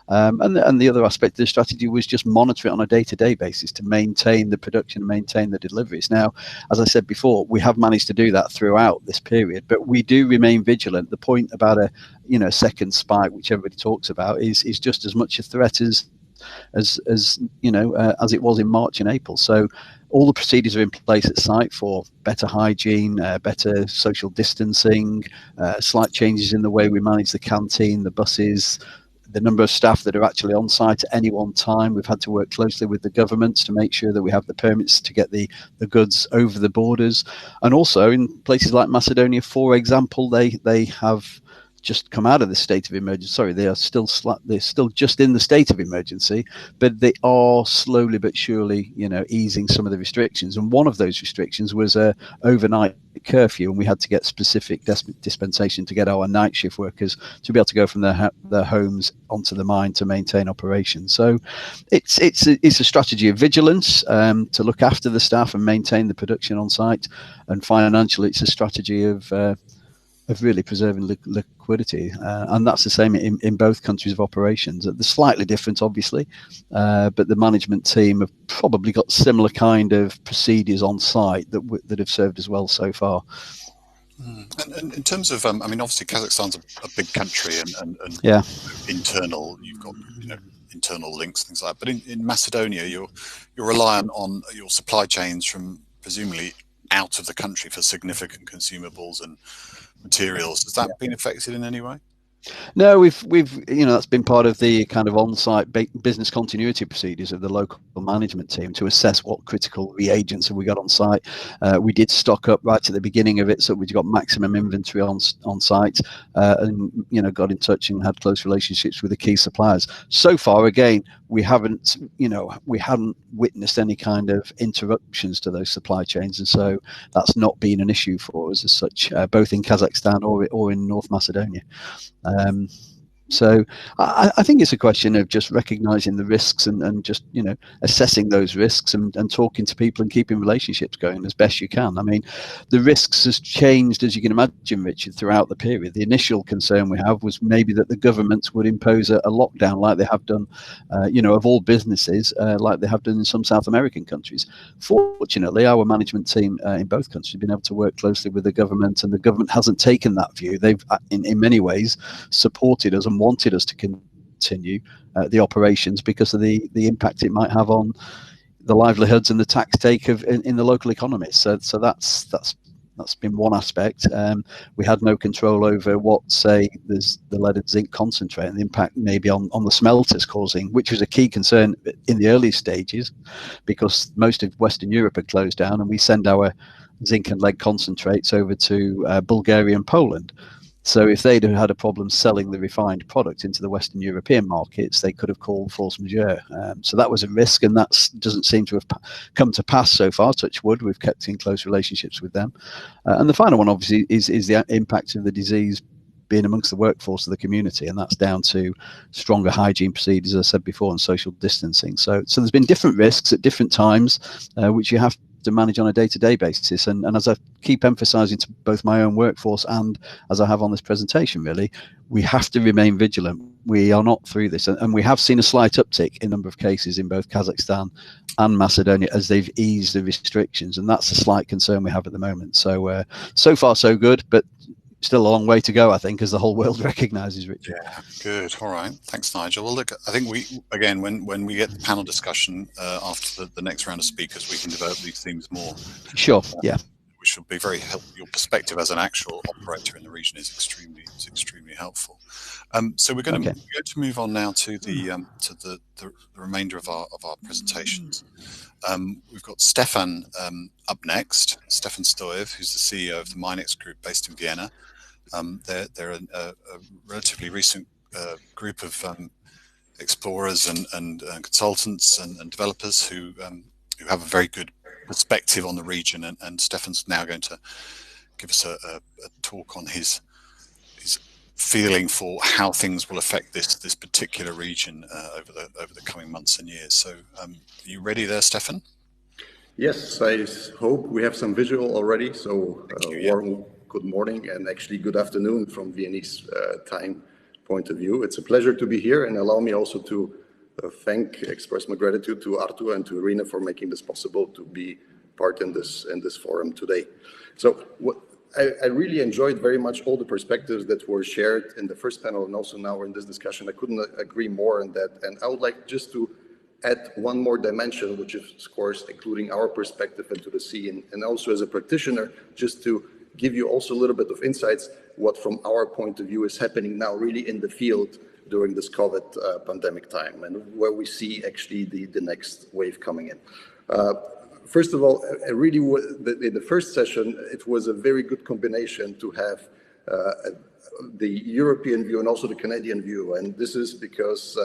And the other aspect of the strategy was just monitor it on a day-to-day basis to maintain the production and maintain the deliveries. Now, as I said before, we have managed to do that throughout this period, but we do remain vigilant. The point about a second spike, which everybody talks about, is just as much a threat as it was in March and April. So all the procedures are in place at site for better hygiene, better social distancing, slight changes in the way we manage the canteen, the buses, the number of staff that are actually on site at any one time. We've had to work closely with the governments to make sure that we have the permits to get the goods over the borders. And also in places like Macedonia, for example, they have just come out of the state of emergency. Sorry, they're still just in the state of emergency, but they are slowly but surely, easing some of the restrictions. And one of those restrictions was a overnight curfew, and we had to get specific dispensation to get our night shift workers to be able to go from their homes onto the mine to maintain operations. So it's a strategy of vigilance to look after the staff and maintain the production on site, and financially, it's a strategy of really preserving liquidity, and that's the same in both countries of operations. They're slightly different, obviously, but the management team have probably got similar kind of procedures on site that have served us well so far. And in terms of, obviously Kazakhstan's a big country, and yeah, internal, you've got internal links, things like that. But in Macedonia, you're reliant on your supply chains from presumably out of the country for significant consumables and materials. Has that been affected in any way? No, we've that's been part of the kind of on-site business continuity procedures of the local management team to assess what critical reagents have we got on site. We did stock up right at the beginning of it, so we got maximum inventory on site, and got in touch and had close relationships with the key suppliers. So far, again, we haven't witnessed any kind of interruptions to those supply chains, and so that's not been an issue for us as such, both in Kazakhstan or in North Macedonia. So I think it's a question of just recognizing the risks and just assessing those risks and talking to people and keeping relationships going as best you can. I mean, the risks has changed, as you can imagine, Richard, throughout the period. The initial concern we have was maybe that the governments would impose a lockdown like they have done, of all businesses, like they have done in some South American countries. Fortunately, our management team in both countries have been able to work closely with the government, and the government hasn't taken that view. They've, in many ways, supported us and wanted us to continue the operations because of the impact it might have on the livelihoods and the tax take in the local economy. So that's been one aspect. We had no control over what, say, there's the lead and zinc concentrate and the impact maybe on the smelters causing, which was a key concern in the early stages, because most of Western Europe had closed down, and we send our zinc and lead concentrates over to Bulgaria and Poland. So if they'd have had a problem selling the refined product into the Western European markets, they could have called force majeure. So that was a risk, and that doesn't seem to have come to pass so far, touch wood. We've kept in close relationships with them. And the final one, obviously, is the impact of the disease being amongst the workforce of the community, and that's down to stronger hygiene procedures, as I said before, and social distancing. So there's been different risks at different times, which you have to manage on a day-to-day basis, and as I keep emphasizing to both my own workforce and as I have on this presentation, really, we have to remain vigilant. We are not through this, and we have seen a slight uptick in number of cases in both Kazakhstan and Macedonia as they've eased the restrictions, and that's a slight concern we have at the moment. So so far so good, but still a long way to go, I think, as the whole world recognizes, Richard. Yeah, good. All right. Thanks, Nigel. Well, look, I think when we get the panel discussion after the next round of speakers, we can develop these themes more. Sure. Yeah. Which will be very helpful. Your perspective as an actual operator in the region is extremely helpful. So we're going to move on now to the remainder of our presentations. We've got Stefan up next. Stefan Stoev, who's the CEO of the MINEX group based in Vienna. They're a relatively recent group of explorers and consultants and developers who have a very good perspective on the region, and Stefan's now going to give us a talk on his feeling for how things will affect this particular region over the coming months and years. So are you ready there, Stefan? Yes, I hope we have some visual already. So warm good morning, and actually good afternoon from Viennese time point of view. It's a pleasure to be here, and allow me also to express my gratitude to Artur and to Irina for making this possible to be part in this forum today. So I really enjoyed very much all the perspectives that were shared in the first panel and also now in this discussion. I couldn't agree more on that, and I would like just to add one more dimension, which is, of course, including our perspective into the scene, and also as a practitioner, just to give you also a little bit of insights what from our point of view is happening now really in the field during this COVID pandemic time, and where we see actually the next wave coming in. First of all, really, in the first session, it was a very good combination to have the European view and also the Canadian view, and this is because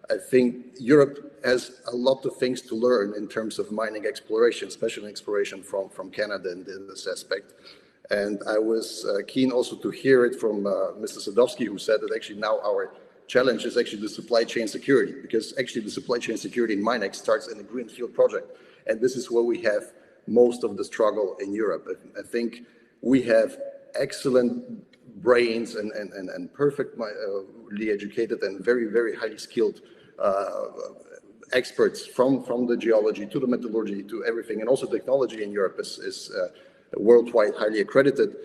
I think Europe has a lot of things to learn in terms of mining exploration, especially exploration from Canada in this aspect. And I was keen also to hear it from Mr. Sadowski, who said that actually now our challenge is actually the supply chain security, because actually the supply chain security in MINEX starts in a greenfield project. And this is where we have most of the struggle in Europe. I think we have excellent brains and perfectly educated and very, very highly skilled experts from the geology to the metallurgy to everything. And also technology in Europe is worldwide highly accredited.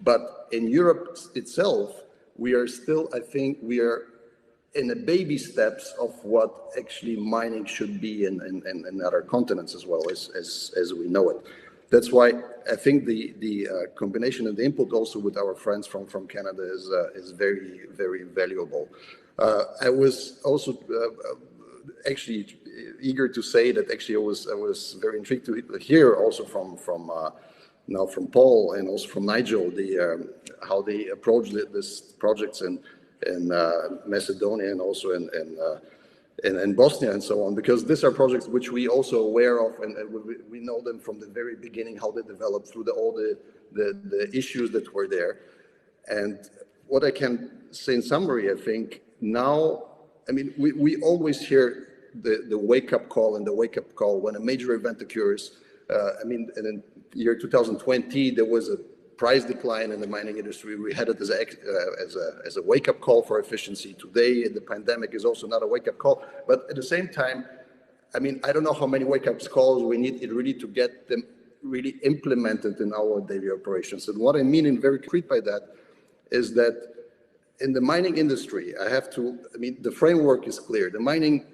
But in Europe itself, we are still, I think we are in the baby steps of what actually mining should be in other continents as well as we know it. That's why I think the combination and the input also with our friends from Canada is very, very valuable. I was also actually eager to say that actually I was very intrigued to hear also from Paul and also from Nigel how they approach this projects in Macedonia and also in Bosnia and so on, because these are projects which we also aware of, and we know them from the very beginning, how they developed through all the issues that were there. And what I can say in summary, I think now, I mean, we always hear the wake-up call and the wake-up call when a major event occurs. I mean, in the year 2020, there was a price decline in the mining industry. We had it as a wake-up call for efficiency. Today, the pandemic is also not a wake-up call. But at the same time, I mean, I don't know how many wake-up calls we need really to get them really implemented in our daily operations. And what I mean in very concrete by that is that in the mining industry, I mean, the framework is clear. The mining,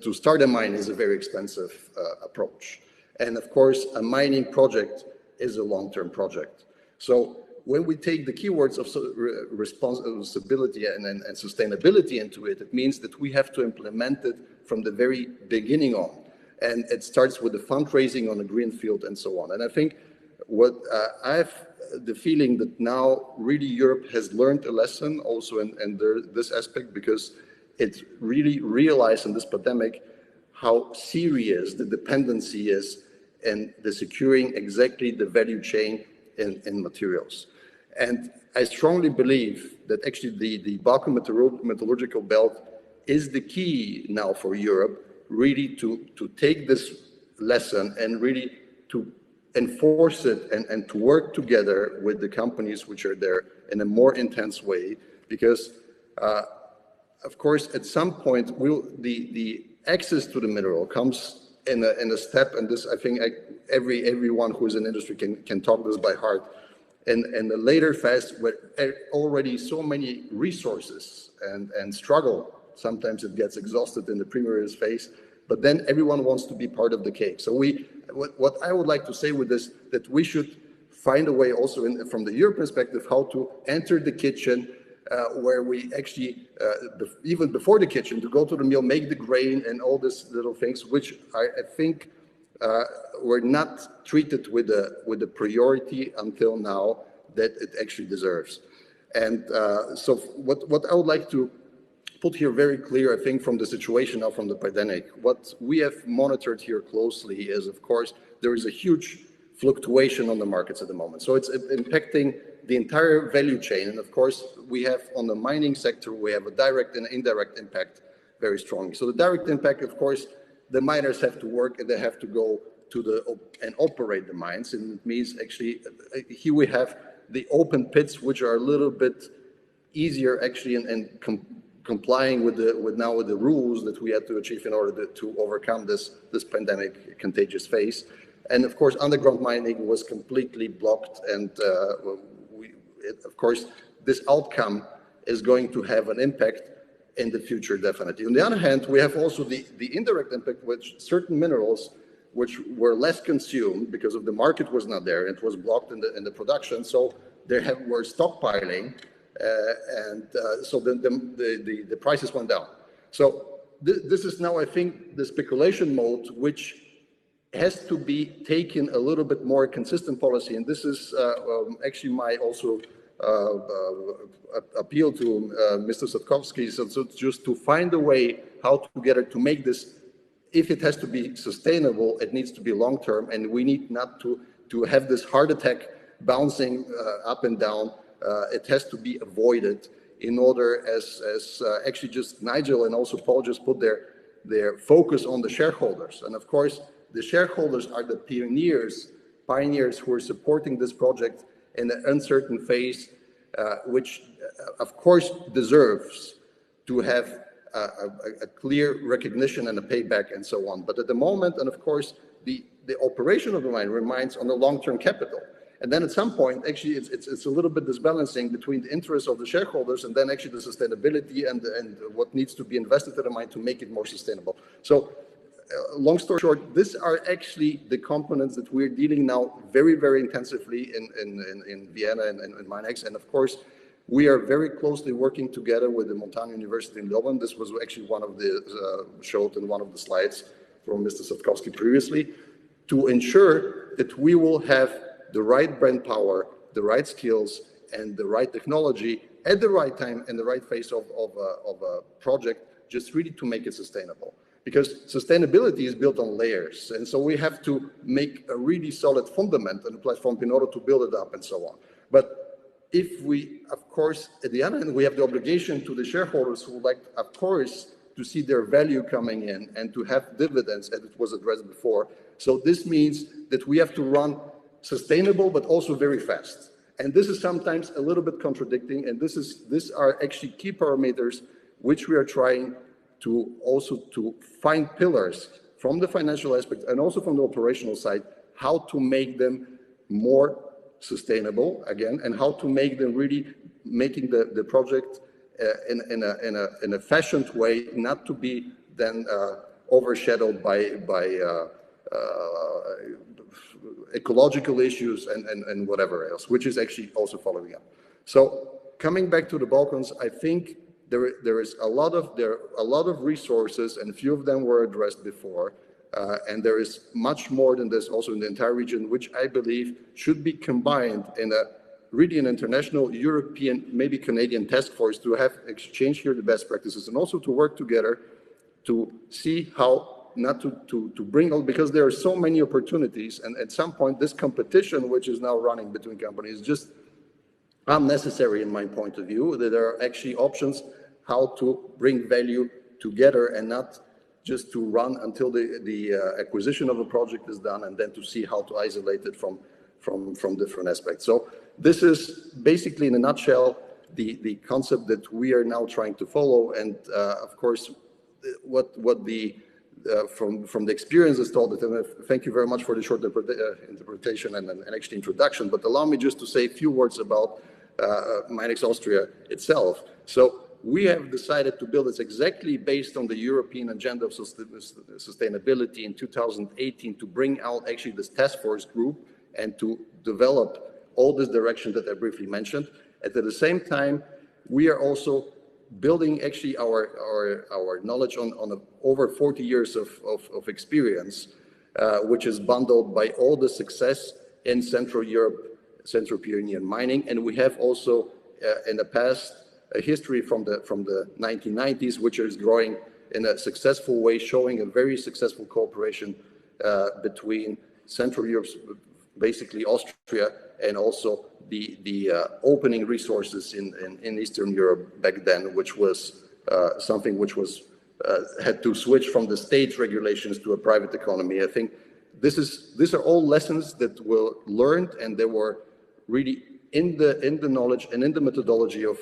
to start a mine is a very expensive approach. And of course, a mining project is a long-term project. So when we take the keywords of responsibility and sustainability into it, it means that we have to implement it from the very beginning on. And it starts with the fundraising on the greenfield and so on. And I think what I have the feeling that now really Europe has learned a lesson also in this aspect, because it's really realized in this pandemic how serious the dependency is in the securing exactly the value chain in materials. And I strongly believe that actually the Balkan metallurgical belt is the key now for Europe really to take this lesson and really to enforce it and to work together with the companies which are there in a more intense way, because of course at some point the access to the mineral comes in a step, and this I think everyone who is in industry can talk this by heart. And the later phase where already so many resources and struggle, sometimes it gets exhausted in the primary phase, but then everyone wants to be part of the cake. So what I would like to say with this, that we should find a way also from the European perspective how to enter the kitchen, where we actually, even before the kitchen, to go to the mill, make the grain and all these little things, which I think were not treated with the priority until now that it actually deserves. And so what I would like to put here very clear, I think, from the situation now from the pandemic, what we have monitored here closely is, of course, there is a huge fluctuation on the markets at the moment. So it's impacting the entire value chain. And of course, we have on the mining sector, we have a direct and indirect impact very strongly. So the direct impact, of course, the miners have to work and they have to go to and operate the mines. And it means actually here we have the open pits, which are a little bit easier actually and complying with the rules that we had to achieve in order to overcome this pandemic contagious phase. And of course, underground mining was completely blocked, and of course, this outcome is going to have an impact in the future, definitely. On the other hand, we have also the indirect impact, which certain minerals which were less consumed because of the market was not there, it was blocked in the production, so were stockpiling, and so the prices went down. So this is now, I think, the speculation mode, which has to be taken a little bit more consistent policy, and this is actually my also appeal to Mr. Sadkowski, so just to find a way how together to make this, if it has to be sustainable, it needs to be long-term, and we need not to have this heart attack bouncing up and down. It has to be avoided in order, as actually just Nigel and also Paul just put their focus on the shareholders. And of course, the shareholders are the pioneers who are supporting this project in an uncertain phase, which of course deserves to have a clear recognition and a payback and so on. But at the moment, and of course, the operation of the mine remains on the long-term capital. And then at some point, actually, it's a little bit disbalancing between the interests of the shareholders and then actually the sustainability and what needs to be invested in the mine to make it more sustainable. So long story short, these are actually the components that we're dealing now very, very intensively in Vienna and MINEX. And of course, we are very closely working together with the Montana University in Lublin. This was actually one of the showed in one of the slides from Mr. Satkowski previously, to ensure that we will have the right brand power, the right skills, and the right technology at the right time and the right phase of a project, just really to make it sustainable. Because sustainability is built on layers. And so we have to make a really solid fundament and platform in order to build it up and so on. But if we, of course, at the other end, we have the obligation to the shareholders who would like, of course, to see their value coming in and to have dividends, as it was addressed before. So this means that we have to run sustainable, but also very fast. And this is sometimes a little bit contradicting. And these are actually key parameters which we are trying to also to find pillars from the financial aspect and also from the operational side, how to make them more sustainable again, and how to make them really making the project in a fashioned way, not to be then overshadowed by ecological issues and whatever else, which is actually also following up. So coming back to the Balkans, I think there is a lot of resources, and a few of them were addressed before, and there is much more than this also in the entire region, which I believe should be combined in a really an international, European, maybe Canadian task force to have exchange here the best practices and also to work together to see how not to bring all, because there are so many opportunities, and at some point this competition which is now running between companies is just unnecessary in my point of view. That there are actually options how to bring value together and not just to run until the acquisition of a project is done and then to see how to isolate it from different aspects. So this is basically in a nutshell the concept that we are now trying to follow. And of course, what the from the experiences told it, and thank you very much for the short interpretation and actually introduction, but allow me just to say a few words about MINEX Austria itself. So we have decided to build this exactly based on the European agenda of sustainability in 2018 to bring out actually this task force group and to develop all this direction that I briefly mentioned. And at the same time, we are also building actually our knowledge on over 40 years of experience, which is bundled by all the success in Central Europe, Central Pyrenean mining. And we have also in the past a history from the 1990s, which is growing in a successful way, showing a very successful cooperation between Central Europe, basically Austria, and also the opening resources in Eastern Europe back then, which was something which was had to switch from the state regulations to a private economy. I think these are all lessons that were learned, and they were really in the knowledge and in the methodology of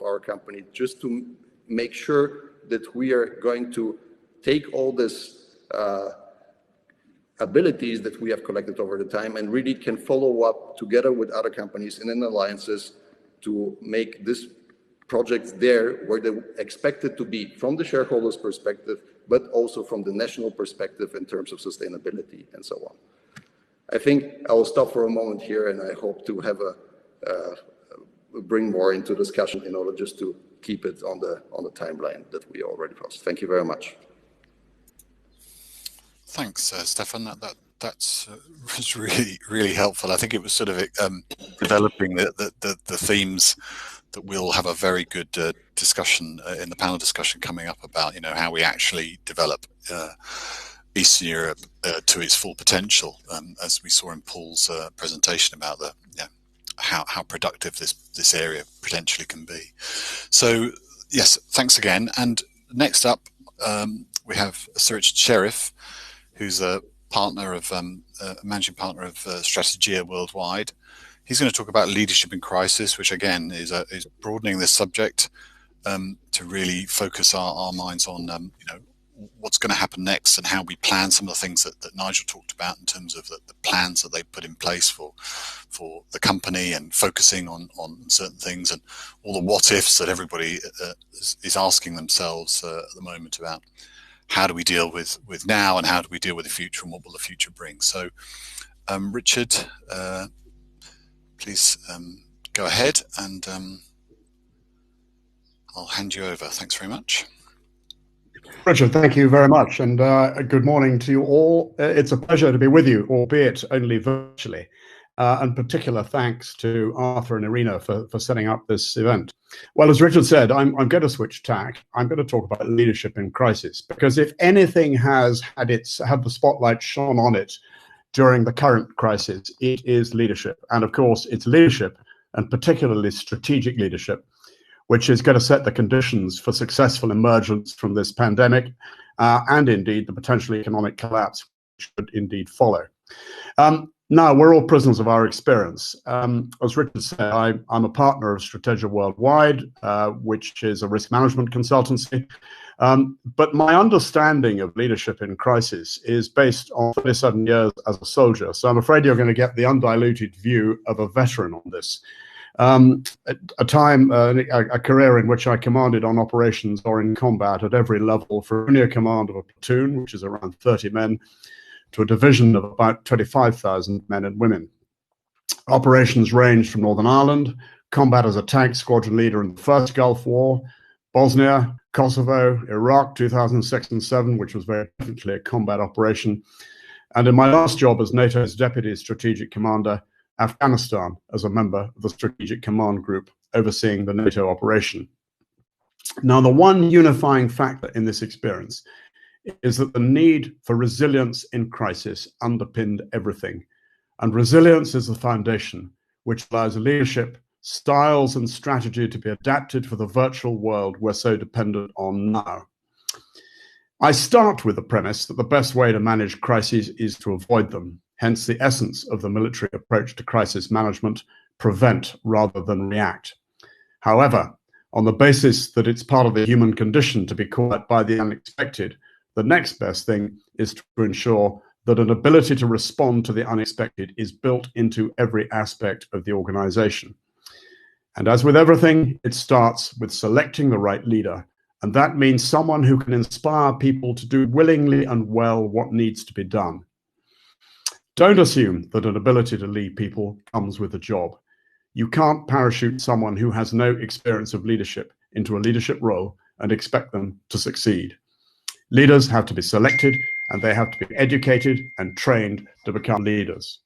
our company, just to make sure that we are going to take all this abilities that we have collected over the time and really can follow up together with other companies and in alliances to make this projects there where they expect it to be from the shareholders' perspective, but also from the national perspective in terms of sustainability and so on. I think I will stop for a moment here, and I hope to have bring more into discussion in order just to keep it on the timeline that we already crossed. Thank you very much. Thanks, Stefan. That's was really helpful. I think it was sort of developing the themes that we'll have a very good discussion in the panel discussion coming up about, you know, how we actually develop Eastern Europe to its full potential, as we saw in Paul's presentation about the how productive this area potentially can be. So yes, thanks again. And next up, we have Sir Shirreff, who's a partner of managing partner of Strategia worldwide. He's going to talk about leadership in crisis, which again is broadening this subject to really focus our minds on what's going to happen next and how we plan some of the things that Nigel talked about in terms of the plans that they put in place for the company and focusing on certain things and all the what ifs that everybody is asking themselves at the moment about how do we deal with now and how do we deal with the future and what will the future bring. So Richard, please go ahead and I'll hand you over. Thanks very much. Richard, thank you very much, and good morning to you all. It's a pleasure to be with you, albeit only virtually. And particular thanks to Arthur and Irina for setting up this event. Well, as Richard said, I'm going to switch tack. I'm going to talk about leadership in crisis, because if anything has had the spotlight shone on it during the current crisis, it is leadership. And of course, it's leadership, and particularly strategic leadership, which is going to set the conditions for successful emergence from this pandemic, and indeed the potential economic collapse which should indeed follow. Now, we're all prisoners of our experience. As Richard said, I'm a partner of Strategia Worldwide, which is a risk management consultancy. But my understanding of leadership in crisis is based on 37 years as a soldier. So I'm afraid you're going to get the undiluted view of a veteran on this. A career in which I commanded on operations or in combat at every level, from junior command of a platoon, which is around 30 men, to a division of about 25,000 men and women. Operations ranged from Northern Ireland, combat as a tank squadron leader in the first Gulf War, Bosnia, Kosovo, Iraq 2006 and 7, which was very definitely a combat operation, and in my last job as NATO's Deputy Strategic Commander, Afghanistan, as a member of the Strategic Command Group overseeing the NATO operation. Now, the one unifying factor in this experience is that the need for resilience in crisis underpinned everything. And resilience is the foundation which allows leadership, styles and strategy to be adapted for the virtual world we're so dependent on now. I start with the premise that the best way to manage crises is to avoid them. Hence the essence of the military approach to crisis management: prevent rather than react. However, on the basis that it's part of the human condition to be caught by the unexpected, the next best thing is to ensure that an ability to respond to the unexpected is built into every aspect of the organization. And as with everything, it starts with selecting the right leader. And that means someone who can inspire people to do willingly and well what needs to be done. Don't assume that an ability to lead people comes with a job. You can't parachute someone who has no experience of leadership into a leadership role and expect them to succeed. Leaders have to be selected, and they have to be educated and trained to become leaders.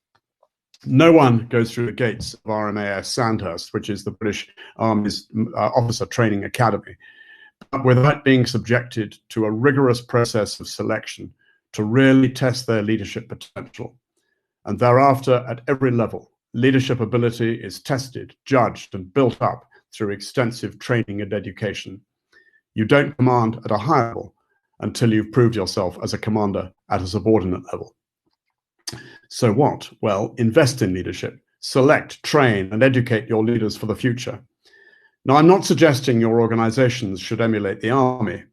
No one goes through the gates of RMAS Sandhurst, which is the British Army's Officer Training Academy, but without being subjected to a rigorous process of selection to really test their leadership potential. And thereafter, at every level, leadership ability is tested, judged, and built up through extensive training and education. You don't command at a high level until you've proved yourself as a commander at a subordinate level. So what? Well, invest in leadership, select, train, and educate your leaders for the future. Now, I'm not suggesting your organizations should emulate the army,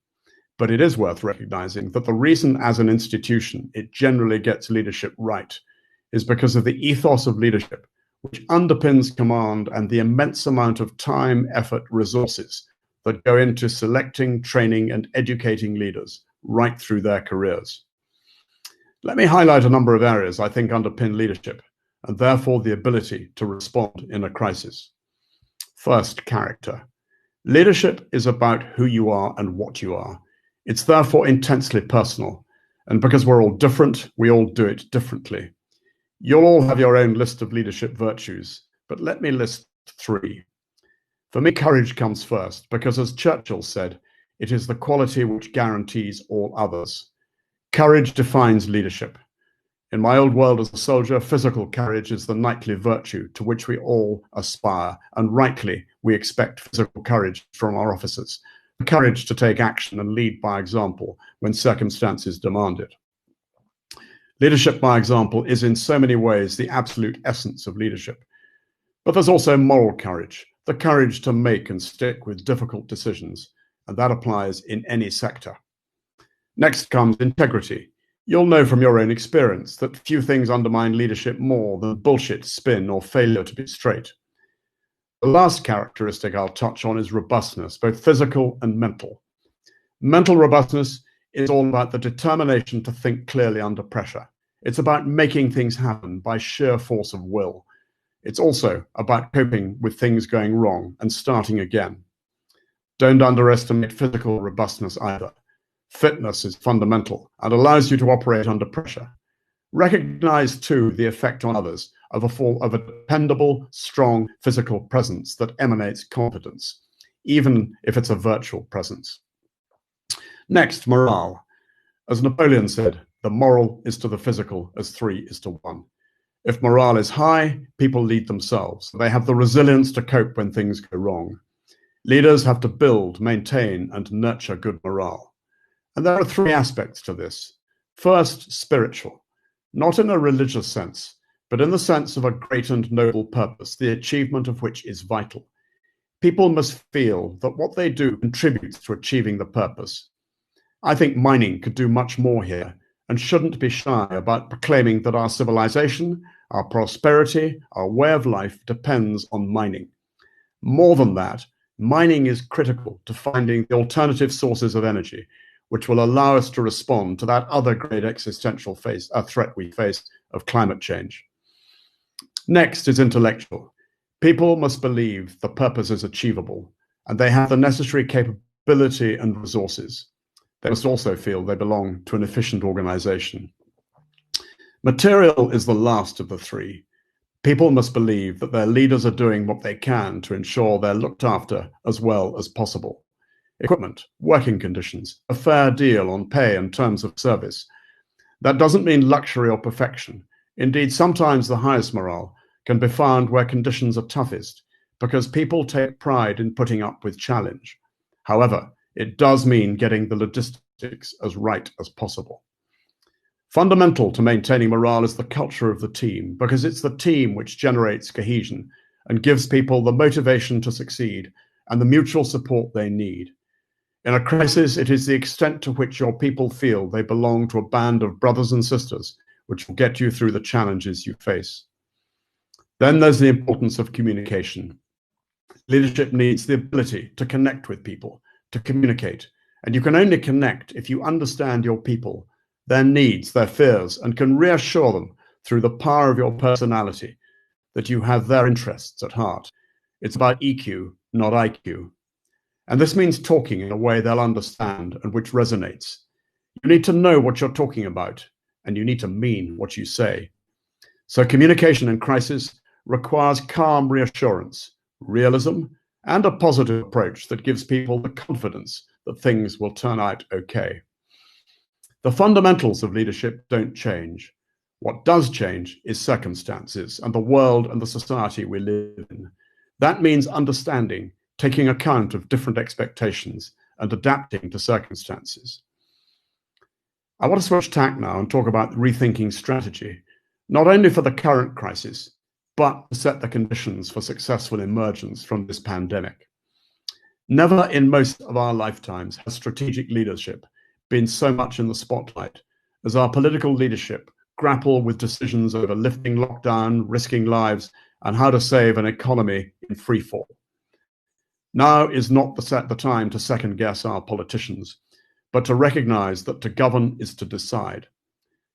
but it is worth recognizing that the reason as an institution it generally gets leadership right is because of the ethos of leadership, which underpins command and the immense amount of time, effort, resources that go into selecting, training, and educating leaders right through their careers. Let me highlight a number of areas I think underpin leadership, and therefore the ability to respond in a crisis. First, character. Leadership is about who you are and what you are. It's therefore intensely personal, and because we're all different, we all do it differently. You'll all have your own list of leadership virtues, but let me list 3. For me, courage comes first, because as Churchill said, it is the quality which guarantees all others. Courage defines leadership. In my old world as a soldier, physical courage is the knightly virtue to which we all aspire, and rightly we expect physical courage from our officers, the courage to take action and lead by example when circumstances demand it. Leadership by example is in so many ways the absolute essence of leadership. But there's also moral courage, the courage to make and stick with difficult decisions, and that applies in any sector. Next comes integrity. You'll know from your own experience that few things undermine leadership more than bullshit, spin, or failure to be straight. The last characteristic I'll touch on is robustness, both physical and mental. Mental robustness is all about the determination to think clearly under pressure. It's about making things happen by sheer force of will. It's also about coping with things going wrong and starting again. Don't underestimate physical robustness either. Fitness is fundamental and allows you to operate under pressure. Recognize, too, the effect on others of a dependable, strong physical presence that emanates confidence, even if it's a virtual presence. Next, morale. As Napoleon said, the moral is to the physical as 3 is to 1. If morale is high, people lead themselves. They have the resilience to cope when things go wrong. Leaders have to build, maintain, and nurture good morale. And there are 3 aspects to this. First, spiritual, not in a religious sense, but in the sense of a great and noble purpose, the achievement of which is vital. People must feel that what they do contributes to achieving the purpose. I think mining could do much more here and shouldn't be shy about proclaiming that our civilization, our prosperity, our way of life depends on mining. More than that, mining is critical to finding the alternative sources of energy, which will allow us to respond to that other great existential threat we face of climate change. Next is intellectual. People must believe the purpose is achievable, and they have the necessary capability and resources. They must also feel they belong to an efficient organization. Material is the last of the 3. People must believe that their leaders are doing what they can to ensure they're looked after as well as possible. Equipment, working conditions, a fair deal on pay and terms of service. That doesn't mean luxury or perfection. Indeed, sometimes the highest morale can be found where conditions are toughest, because people take pride in putting up with challenge. However, it does mean getting the logistics as right as possible. Fundamental to maintaining morale is the culture of the team, because it's the team which generates cohesion and gives people the motivation to succeed and the mutual support they need. In a crisis, it is the extent to which your people feel they belong to a band of brothers and sisters which will get you through the challenges you face. Then there's the importance of communication. Leadership needs the ability to connect with people, to communicate, and you can only connect if you understand your people, their needs, their fears, and can reassure them through the power of your personality that you have their interests at heart. It's about EQ, not IQ. And this means talking in a way they'll understand and which resonates. You need to know what you're talking about, and you need to mean what you say. So communication in crisis requires calm reassurance, realism, and a positive approach that gives people the confidence that things will turn out okay. The fundamentals of leadership don't change. What does change is circumstances and the world and the society we live in. That means understanding, taking account of different expectations, and adapting to circumstances. I want to switch tack now and talk about rethinking strategy, not only for the current crisis, but to set the conditions for successful emergence from this pandemic. Never in most of our lifetimes has strategic leadership been so much in the spotlight as our political leadership grapple with decisions over lifting lockdown, risking lives, and how to save an economy in freefall. Now is not the time to second-guess our politicians, but to recognize that to govern is to decide.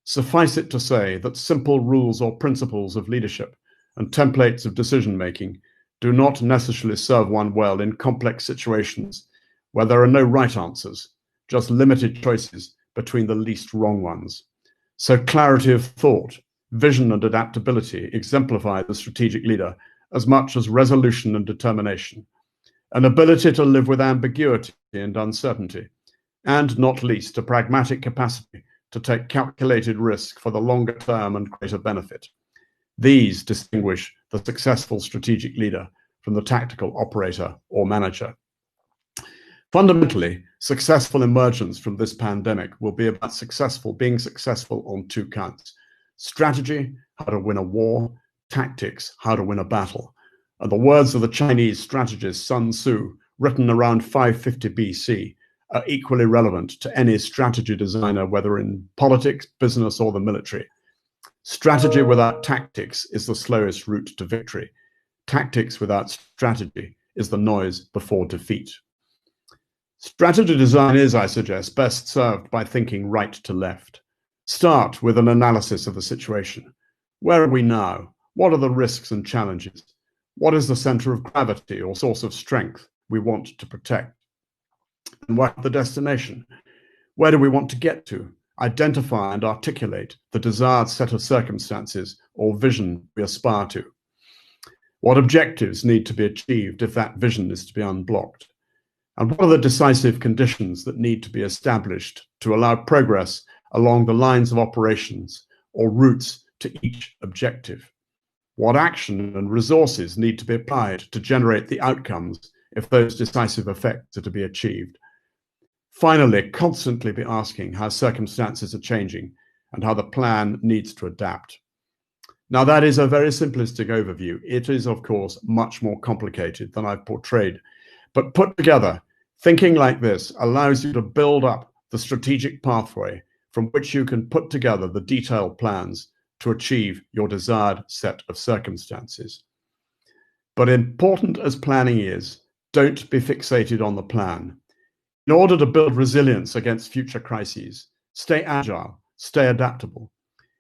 Suffice it to say that simple rules or principles of leadership and templates of decision-making do not necessarily serve one well in complex situations where there are no right answers, just limited choices between the least wrong ones. So clarity of thought, vision and adaptability exemplify the strategic leader as much as resolution and determination, an ability to live with ambiguity and uncertainty, and not least a pragmatic capacity to take calculated risk for the longer term and greater benefit. These distinguish the successful strategic leader from the tactical operator or manager. Fundamentally, successful emergence from this pandemic will be about being successful on two counts: strategy, how to win a war; tactics, how to win a battle. And the words of the Chinese strategist Sun Tzu, written around 550 BC, are equally relevant to any strategy designer, whether in politics, business, or the military. Strategy without tactics is the slowest route to victory. Tactics without strategy is the noise before defeat. Strategy design is, I suggest, best served by thinking right to left. Start with an analysis of the situation. Where are we now? What are the risks and challenges? What is the center of gravity or source of strength we want to protect? And what the destination? Where do we want to get to? Identify and articulate the desired set of circumstances or vision we aspire to. What objectives need to be achieved if that vision is to be unblocked? And what are the decisive conditions that need to be established to allow progress along the lines of operations or routes to each objective? What action and resources need to be applied to generate the outcomes if those decisive effects are to be achieved? Finally, constantly be asking how circumstances are changing and how the plan needs to adapt. Now, that is a very simplistic overview. It is, of course, much more complicated than I've portrayed. But put together, thinking like this allows you to build up the strategic pathway from which you can put together the detailed plans to achieve your desired set of circumstances. But important as planning is, don't be fixated on the plan. In order to build resilience against future crises, stay agile, stay adaptable.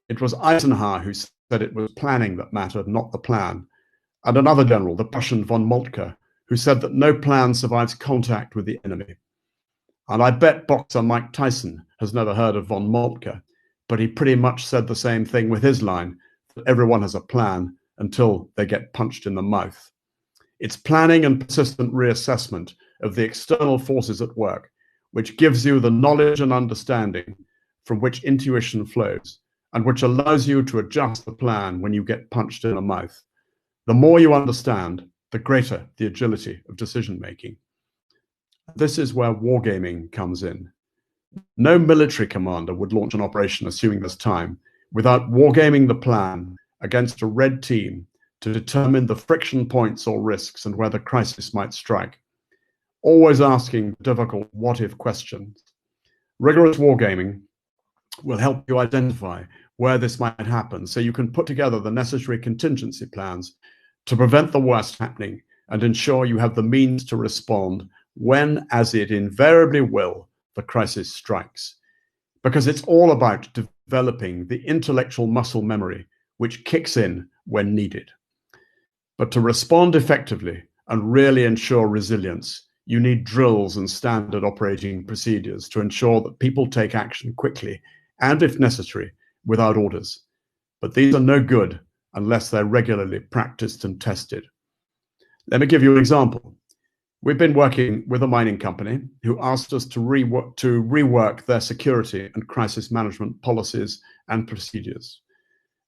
It was Eisenhower who said it was planning that mattered, not the plan. And another general, the Prussian von Moltke, who said that no plan survives contact with the enemy. And I bet boxer Mike Tyson has never heard of von Moltke, but he pretty much said the same thing with his line, that everyone has a plan until they get punched in the mouth. It's planning and persistent reassessment of the external forces at work, which gives you the knowledge and understanding from which intuition flows, and which allows you to adjust the plan when you get punched in the mouth. The more you understand, the greater the agility of decision-making. This is where wargaming comes in. No military commander would launch an operation assuming this time without wargaming the plan against a red team to determine the friction points or risks and where the crisis might strike. Always asking difficult what-if questions. Rigorous wargaming will help you identify where this might happen so you can put together the necessary contingency plans to prevent the worst happening and ensure you have the means to respond when, as it invariably will, the crisis strikes. Because it's all about developing the intellectual muscle memory which kicks in when needed. But to respond effectively and really ensure resilience, you need drills and standard operating procedures to ensure that people take action quickly and, if necessary, without orders. But these are no good unless they're regularly practiced and tested. Let me give you an example. We've been working with a mining company who asked us to rework their security and crisis management policies and procedures.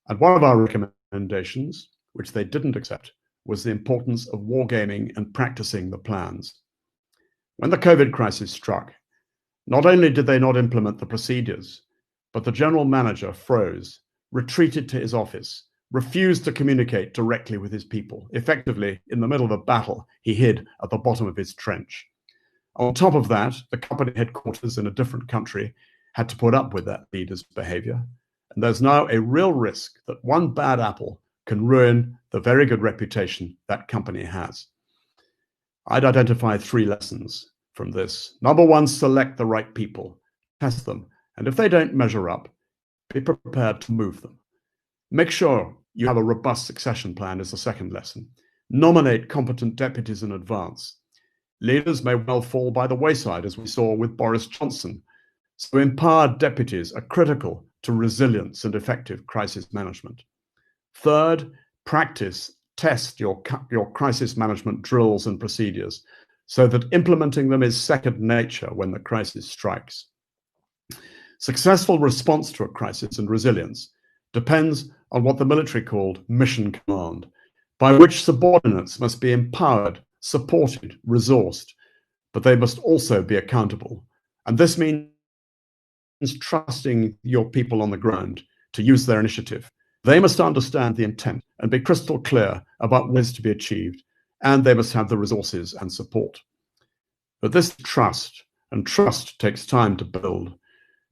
And one of our recommendations, which they didn't accept, was the importance of wargaming and practicing the plans. When the COVID crisis struck, not only did they not implement the procedures, but the general manager froze, retreated to his office, refused to communicate directly with his people. Effectively, in the middle of a battle, he hid at the bottom of his trench. On top of that, the company headquarters in a different country had to put up with that leader's behavior. And there's now a real risk that one bad apple can ruin the very good reputation that company has. I'd identify 3 lessons from this. Number 1, select the right people, test them, and if they don't measure up, be prepared to move them. Make sure you have a robust succession plan is the second lesson. Nominate competent deputies in advance. Leaders may well fall by the wayside, as we saw with Boris Johnson. So empowered deputies are critical to resilience and effective crisis management. Third, test your crisis management drills and procedures so that implementing them is second nature when the crisis strikes. Successful response to a crisis and resilience depends on what the military called mission command, by which subordinates must be empowered, supported, resourced, but they must also be accountable. And this means trusting your people on the ground to use their initiative. They must understand the intent and be crystal clear about what is to be achieved, and they must have the resources and support. But this trust and trust takes time to build.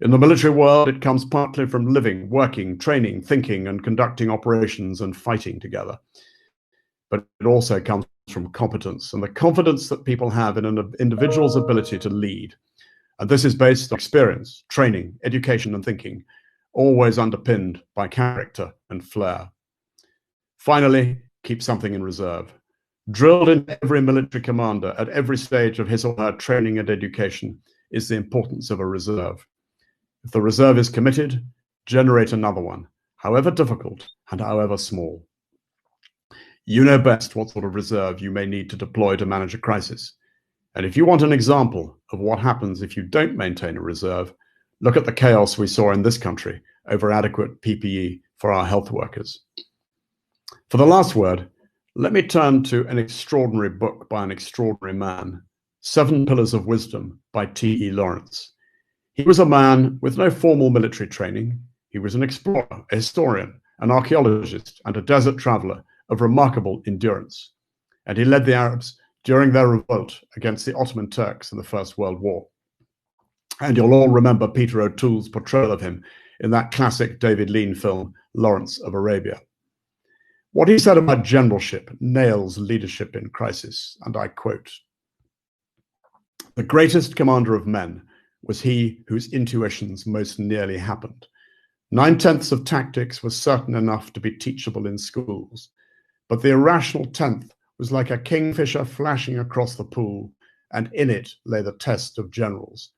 In the military world, it comes partly from living, working, training, thinking, and conducting operations and fighting together. But it also comes from competence and the confidence that people have in an individual's ability to lead. And this is based on experience, training, education, and thinking, always underpinned by character and flair. Finally, keep something in reserve. Drilled into every military commander at every stage of his or her training and education is the importance of a reserve. If the reserve is committed, generate another one, however difficult and however small. You know best what sort of reserve you may need to deploy to manage a crisis. And if you want an example of what happens if you don't maintain a reserve, look at the chaos we saw in this country over adequate PPE for our health workers. For the last word, let me turn to an extraordinary book by an extraordinary man, 7 Pillars of Wisdom by T.E. Lawrence. He was a man with no formal military training. He was an explorer, a historian, an archaeologist, and a desert traveler of remarkable endurance. And he led the Arabs during their revolt against the Ottoman Turks in the First World War. And you'll all remember Peter O'Toole's portrayal of him in that classic David Lean film, Lawrence of Arabia. What he said about generalship nails leadership in crisis, and I quote, "The greatest commander of men was he whose intuitions most nearly happened. 9/10 of tactics was certain enough to be teachable in schools, but the irrational 10th was like a kingfisher flashing across the pool, and in it lay the test of generals.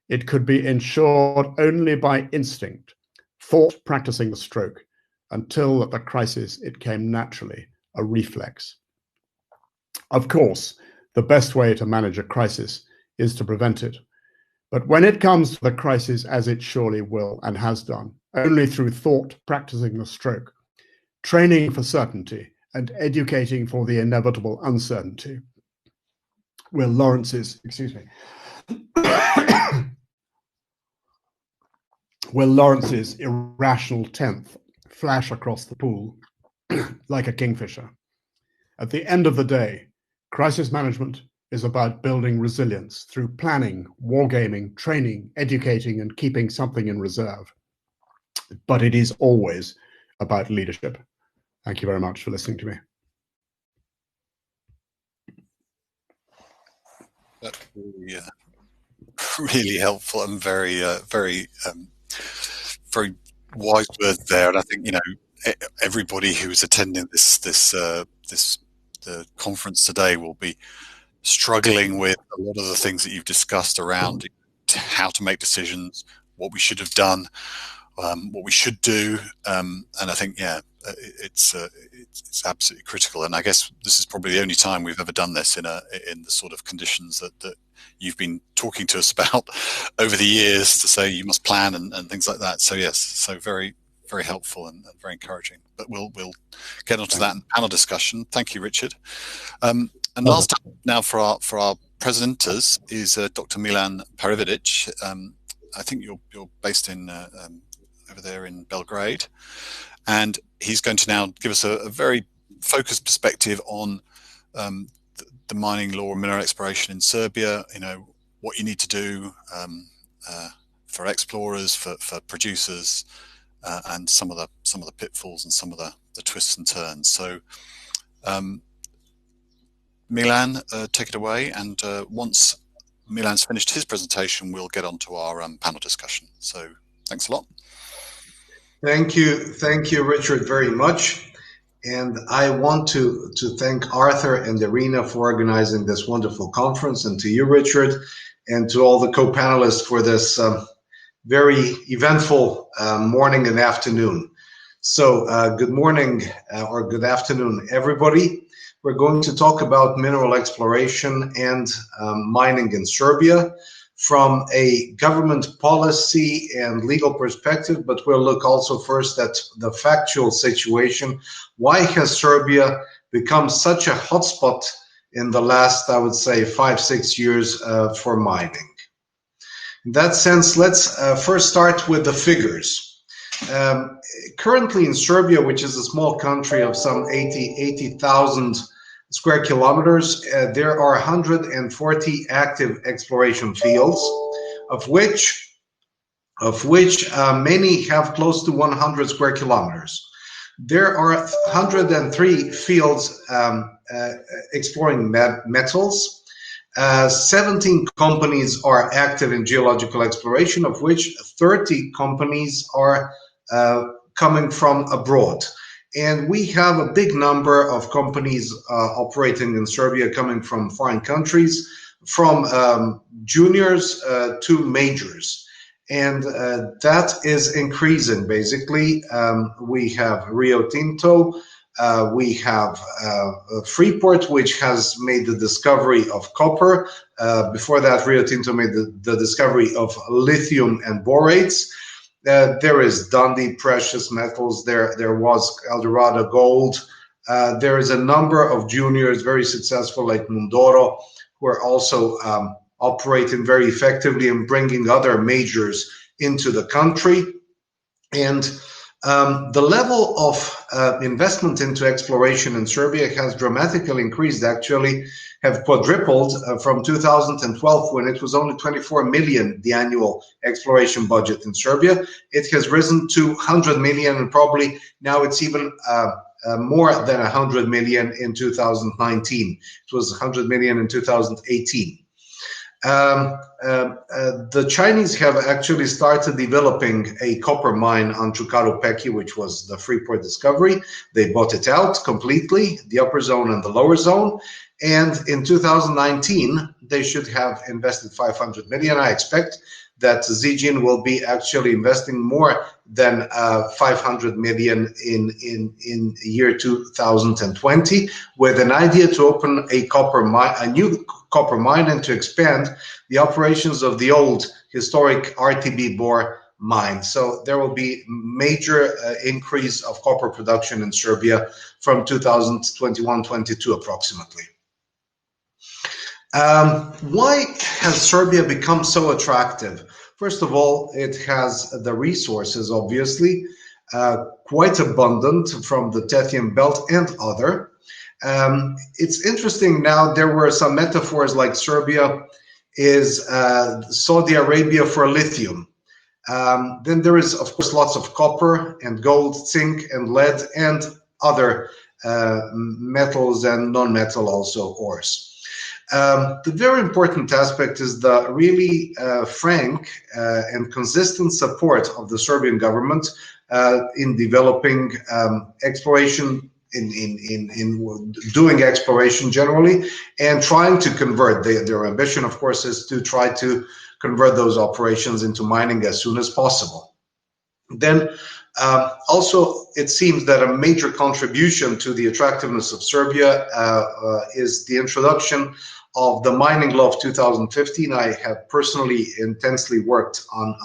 It could be ensured only by instinct, thought practicing the stroke, until at the crisis it came naturally, a reflex. Of course, the best way to manage a crisis is to prevent it. But when it comes to the crisis, as it surely will and has done, only through thought practicing the stroke, training for certainty, and educating for the inevitable uncertainty, will Lawrence's irrational 10th flash across the pool like a kingfisher. At the end of the day, crisis management is about building resilience through planning, wargaming, training, educating, and keeping something in reserve. But it is always about leadership. Thank you very much for listening to me. That's really helpful and very wise words there. And I think, you know, everybody who's attending the conference today will be struggling with a lot of the things that you've discussed around how to make decisions, what we should have done, what we should do, and I think, yeah, it's absolutely critical. And I guess this is probably the only time we've ever done this in the sort of conditions that you've been talking to us about over the years, to say you must plan and things like that. So yes, so very, very helpful and very encouraging. But we'll get onto that in the panel discussion. Thank you, Richard. And last up now for our presenters is Dr. Milan Parivodić. I think you're based in over there in Belgrade, and he's going to now give us a very focused perspective on the mining law and mineral exploration in Serbia. You know, what you need to do for explorers, for producers, and some of the pitfalls and some of the twists and turns. So, Milan, take it away. And once Milan's finished his presentation, we'll get on to our panel discussion. So, thanks a lot. Thank you, Richard, very much. And I want to thank Arthur and Irina for organizing this wonderful conference, and to you, Richard, and to all the co-panelists for this very eventful morning and afternoon. So good morning or good afternoon, everybody. We're going to talk about mineral exploration and mining in Serbia from a government policy and legal perspective, but we'll look also first at the factual situation. Why has Serbia become such a hotspot in the last, I would say, 5-6 years for mining? In that sense, let's first start with the figures. Currently in Serbia, which is a small country of some 80,000 square kilometers. There are 140 active exploration fields, of which many have close to 100 square kilometers. There are 103 fields exploring metals. 17 companies are active in geological exploration, of which 30 companies are coming from abroad. And we have a big number of companies operating in Serbia coming from foreign countries, from juniors to majors. And that is increasing, basically. We have Rio Tinto, we have Freeport, which has made the discovery of copper. Before that, Rio Tinto made the discovery of lithium and borates. There is Dundee Precious Metals, there was Eldorado Gold. There is a number of juniors, very successful, like Mundoro, who are also operating very effectively and bringing other majors into the country. And the level of investment into exploration in Serbia has dramatically increased, actually have quadrupled from 2012, when it was only 24 million, the annual exploration budget in Serbia. It has risen to 100 million, and probably now it's even more than 100 million in 2019. It was 100 million in 2018. The Chinese have actually started developing a copper mine on Čukaru Peki, which was the Freeport discovery. They bought it out completely, the upper zone and the lower zone. And in 2019, they should have invested 500 million. I expect that Zijin will be actually investing more than 500 million in year 2020, with an idea to open a copper mine, a new copper mine, and to expand the operations of the old historic RTB Bor mine. So there will be major increase of copper production in Serbia from 2021-22 approximately. Why has Serbia become so attractive? First of all, it has the resources, obviously, quite abundant from the Tethyan Belt and other. It's interesting now, there were some metaphors like Serbia is Saudi Arabia for lithium. Then there is, of course, lots of copper and gold, zinc and lead and other metals and non-metal also ores. The very important aspect is the really frank and consistent support of the Serbian government in developing exploration, in doing exploration generally, and trying to convert. Their ambition, of course, is to try to convert those operations into mining as soon as possible. Then also, it seems that a major contribution to the attractiveness of Serbia is the introduction of the mining law of 2015. I have personally intensely worked on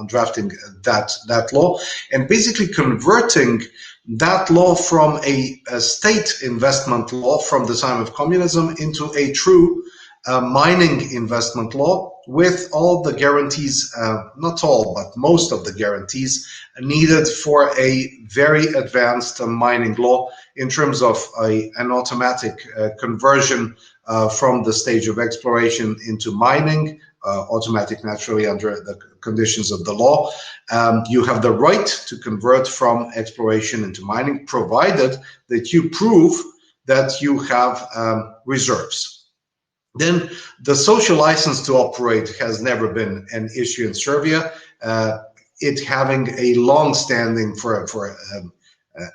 drafting that law, and basically converting that law from a state investment law from the time of communism into a true mining investment law, with all the guarantees, not all, but most of the guarantees needed for a very advanced mining law in terms of an automatic conversion from the stage of exploration into mining, automatic naturally under the conditions of the law. You have the right to convert from exploration into mining, provided that you prove that you have reserves. Then the social license to operate has never been an issue in Serbia. It having a long-standing for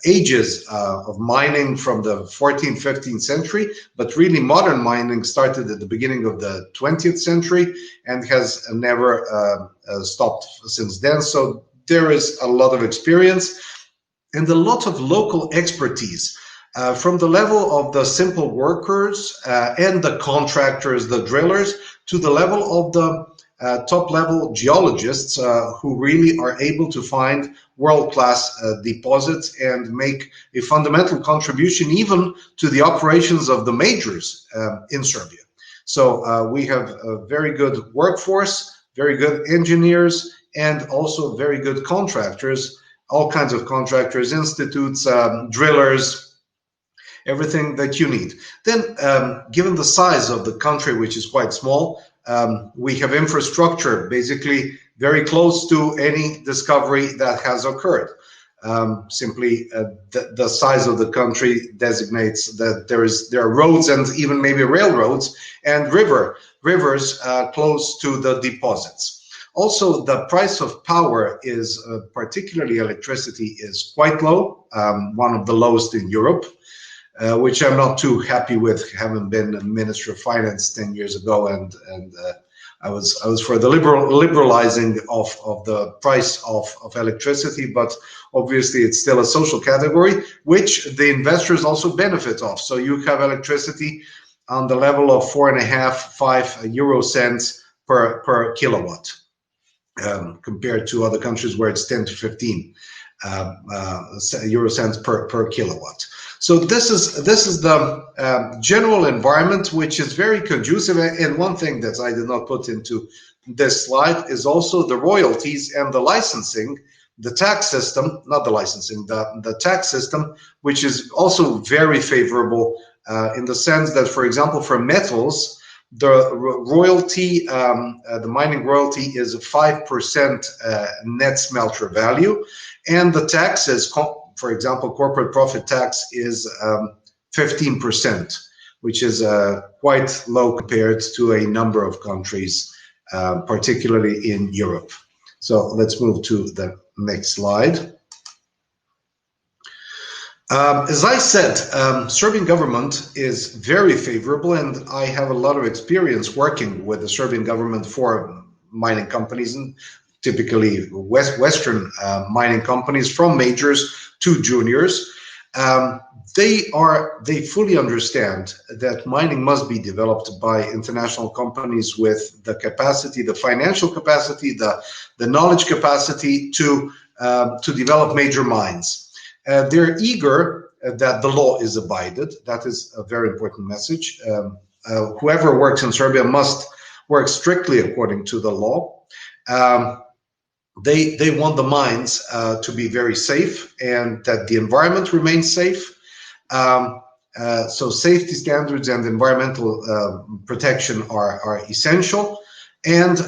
ages of mining from the 14th, 15th century, but really modern mining started at the beginning of the 20th century and has never stopped since then. So there is a lot of experience and a lot of local expertise. From the level of the simple workers and the contractors, the drillers, to the level of the top-level geologists who really are able to find world-class deposits and make a fundamental contribution even to the operations of the majors in Serbia. So we have a very good workforce, very good engineers, and also very good contractors, all kinds of contractors, institutes, drillers, everything that you need. Then, given the size of the country, which is quite small, we have infrastructure basically very close to any discovery that has occurred. Simply the size of the country designates that there are roads and even maybe railroads and rivers close to the deposits. Also, the price of power is, particularly electricity, is quite low, one of the lowest in Europe, which I'm not too happy with, having been a Minister of Finance 10 years ago, and I was for the liberalizing of the price of electricity, but obviously it's still a social category, which the investors also benefit of. So you have electricity on the level of 4.5–5 euro cents per kilowatt, compared to other countries where it's 10 to 15 euro cents per kilowatt. So this is the general environment, which is very conducive. And one thing that I did not put into this slide is also the royalties and the licensing, the tax system, not the licensing, the tax system, which is also very favorable in the sense that, for example, for metals, the royalty, the mining royalty is 5% net smelter value, and the taxes, for example, corporate profit tax is 15%, which is quite low compared to a number of countries, particularly in Europe. So let's move to the next slide. As I said, Serbian government is very favorable, and I have a lot of experience working with the Serbian government for mining companies, and typically Western mining companies, from majors to juniors. They fully understand that mining must be developed by international companies with the capacity, the financial capacity, the knowledge capacity to develop major mines. They're eager that the law is abided. That is a very important message. Whoever works in Serbia must work strictly according to the law. They want the mines to be very safe and that the environment remains safe. So safety standards and environmental protection are essential. And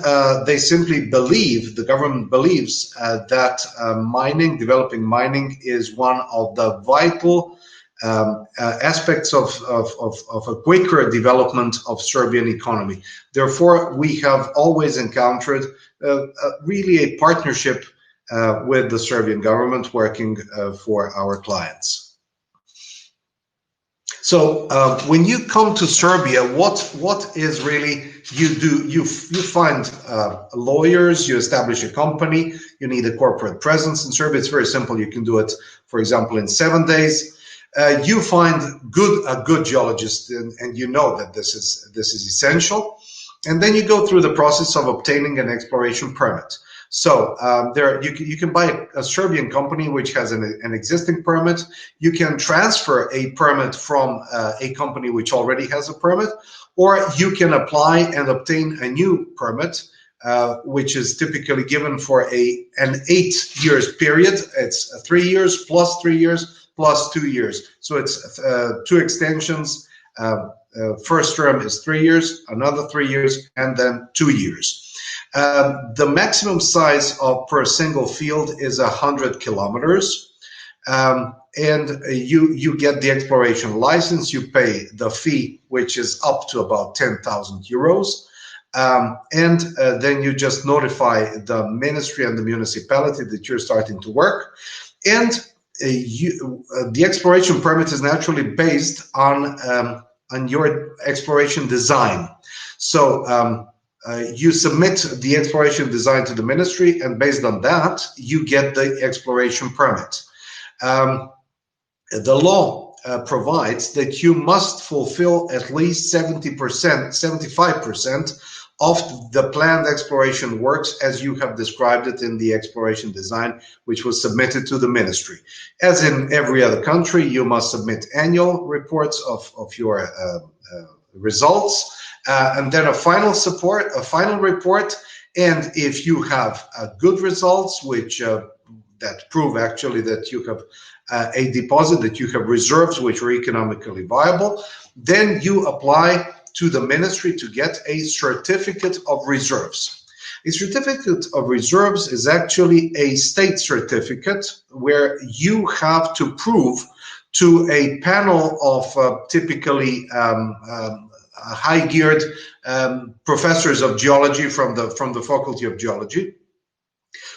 they simply believe, the government believes, that developing mining is one of the vital aspects of a quicker development of Serbian economy. Therefore, we have always encountered really a partnership with the Serbian government working for our clients. So when you come to Serbia, what is really you do? You find lawyers, you establish a company, you need a corporate presence in Serbia. It's very simple. You can do it, for example, in 7 days. You find a good geologist, and you know that this is essential. And then you go through the process of obtaining an exploration permit. So you can buy a Serbian company which has an existing permit. You can transfer a permit from a company which already has a permit, or you can apply and obtain a new permit, which is typically given for an 8 years period. It's 3 years plus 3 years plus 2 years. So it's 2 extensions. First term is 3 years, another 3 years, and then 2 years. The maximum size per single field is 100 kilometers, and you get the exploration license. You pay the fee, which is up to about 10,000 euros, and then you just notify the ministry and the municipality that you're starting to work, and the exploration permit is naturally based on your exploration design. So you submit the exploration design to the ministry, and based on that, you get the exploration permit. The law provides that you must fulfill at least 70%, 75% of the planned exploration works as you have described it in the exploration design, which was submitted to the ministry. As in every other country, you must submit annual reports of your results, and then a final report. And if you have good results, which that prove actually that you have a deposit, that you have reserves which are economically viable. Then you apply to the ministry to get a certificate of reserves. A certificate of reserves is actually a state certificate where you have to prove to a panel of typically high-geared professors of geology from the Faculty of Geology,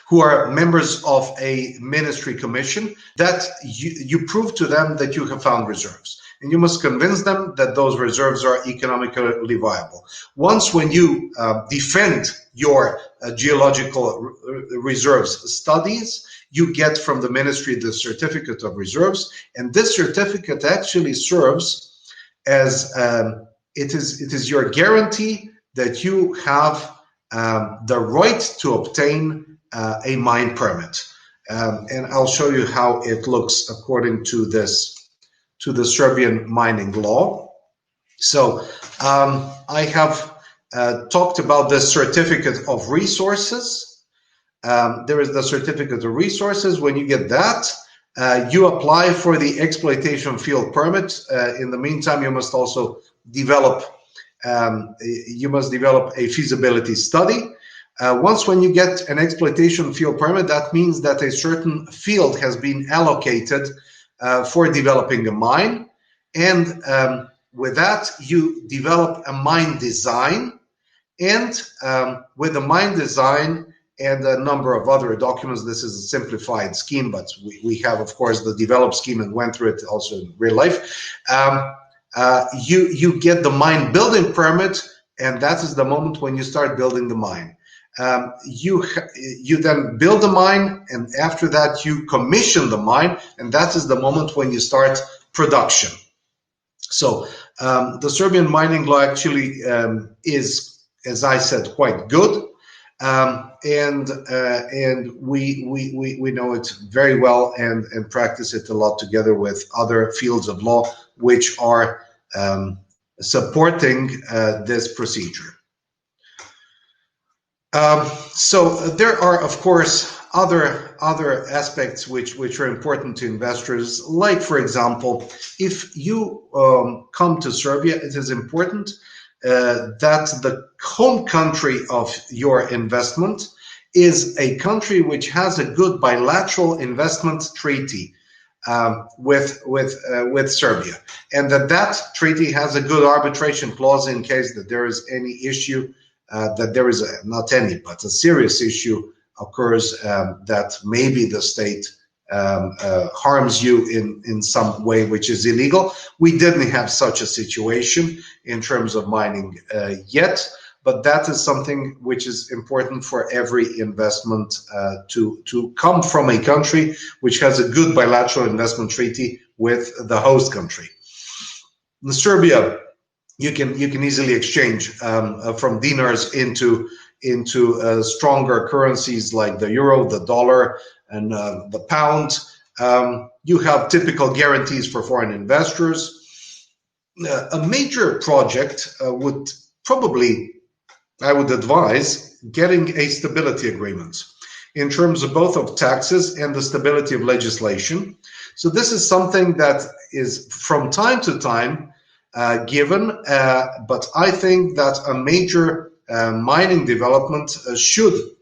who are members of a ministry commission, that you prove to them that you have found reserves. And you must convince them that those reserves are economically viable. Once when you defend your geological reserves studies, you get from the ministry the certificate of reserves, and this certificate actually serves as it is your guarantee that you have the right to obtain a mine permit. And I'll show you how it looks according to the Serbian mining law. So I have talked about the certificate of resources. There is the certificate of resources. When you get that, you apply for the exploitation field permit. In the meantime, you must also develop a feasibility study. Once when you get an exploitation field permit, that means that a certain field has been allocated for developing a mine. And with that, you develop a mine design. And with the mine design and a number of other documents, this is a simplified scheme, but we have, of course, the developed scheme and went through it also in real life. You get the mine building permit, and that is the moment when you start building the mine. You then build the mine, and after that you commission the mine, and that is the moment when you start production. So the Serbian mining law actually is, as I said, quite good, and we know it very well and practice it a lot together with other fields of law which are supporting this procedure. So there are, of course, other aspects which are important to investors. Like, for example, if you come to Serbia, it is important that the home country of your investment is a country which has a good bilateral investment treaty with Serbia, and that treaty has a good arbitration clause in case that there is any issue. That there is not any, but a serious issue occurs that maybe the state harms you in some way which is illegal. We didn't have such a situation in terms of mining yet, but that is something which is important for every investment to come from a country which has a good bilateral investment treaty with the host country. In Serbia, you can easily exchange from dinars into stronger currencies like the euro, the dollar, and the pound. You have typical guarantees for foreign investors. A major project would probably, I would advise, getting a stability agreement in terms of both of taxes and the stability of legislation. So this is something that is from time to time given, but I think that a major mining development should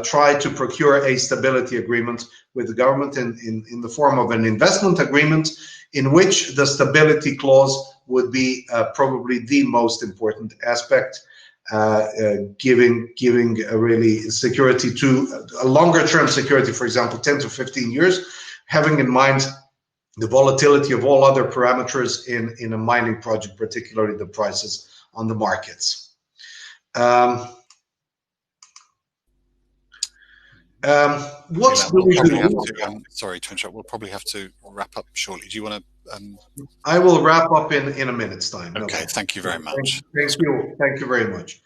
try to procure a stability agreement with the government in the form of an investment agreement in which the stability clause would be probably the most important aspect, giving a really security to a longer term security, for example, 10 to 15 years, having in mind the volatility of all other parameters in a mining project, particularly the prices on the markets. What do we do? Sorry to interrupt. We'll probably have to wrap up shortly. Do you want to? I will wrap up in a minute's time. Okay, thank you very much. Thank you very much.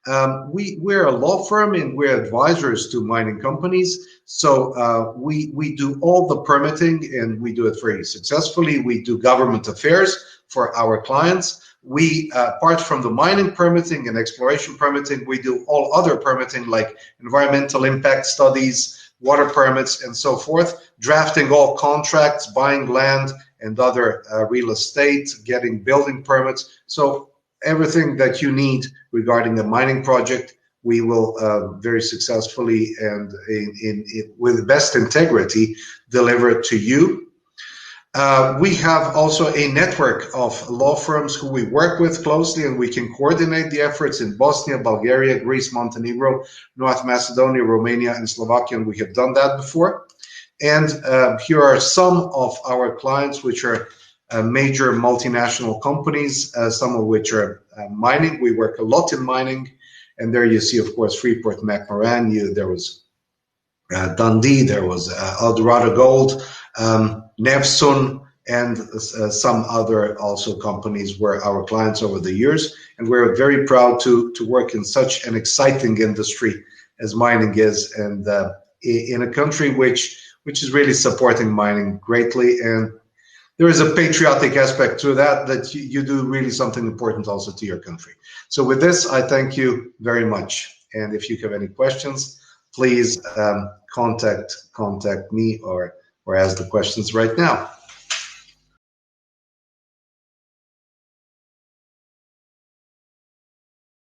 We're a law firm and we're advisors to mining companies. So we do all the permitting and we do it very successfully. We do government affairs for our clients. We, apart from the mining permitting and exploration permitting, we do all other permitting like environmental impact studies, water permits, and so forth, drafting all contracts, buying land and other real estate, getting building permits. So everything that you need regarding a mining project, we will very successfully and with best integrity deliver it to you. We have also a network of law firms who we work with closely, and we can coordinate the efforts in Bosnia, Bulgaria, Greece, Montenegro, North Macedonia, Romania, and Slovakia, and we have done that before. And here are some of our clients, which are major multinational companies, some of which are mining. We work a lot in mining, and there you see, of course, Freeport McMoran. There was Dundee, there was Eldorado Gold, Nevsun, and some other also companies were our clients over the years. And we're very proud to work in such an exciting industry as mining is, and in a country which is really supporting mining greatly. And there is a patriotic aspect to that you do really something important also to your country. So with this, I thank you very much. And if you have any questions, please contact me or ask the questions right now.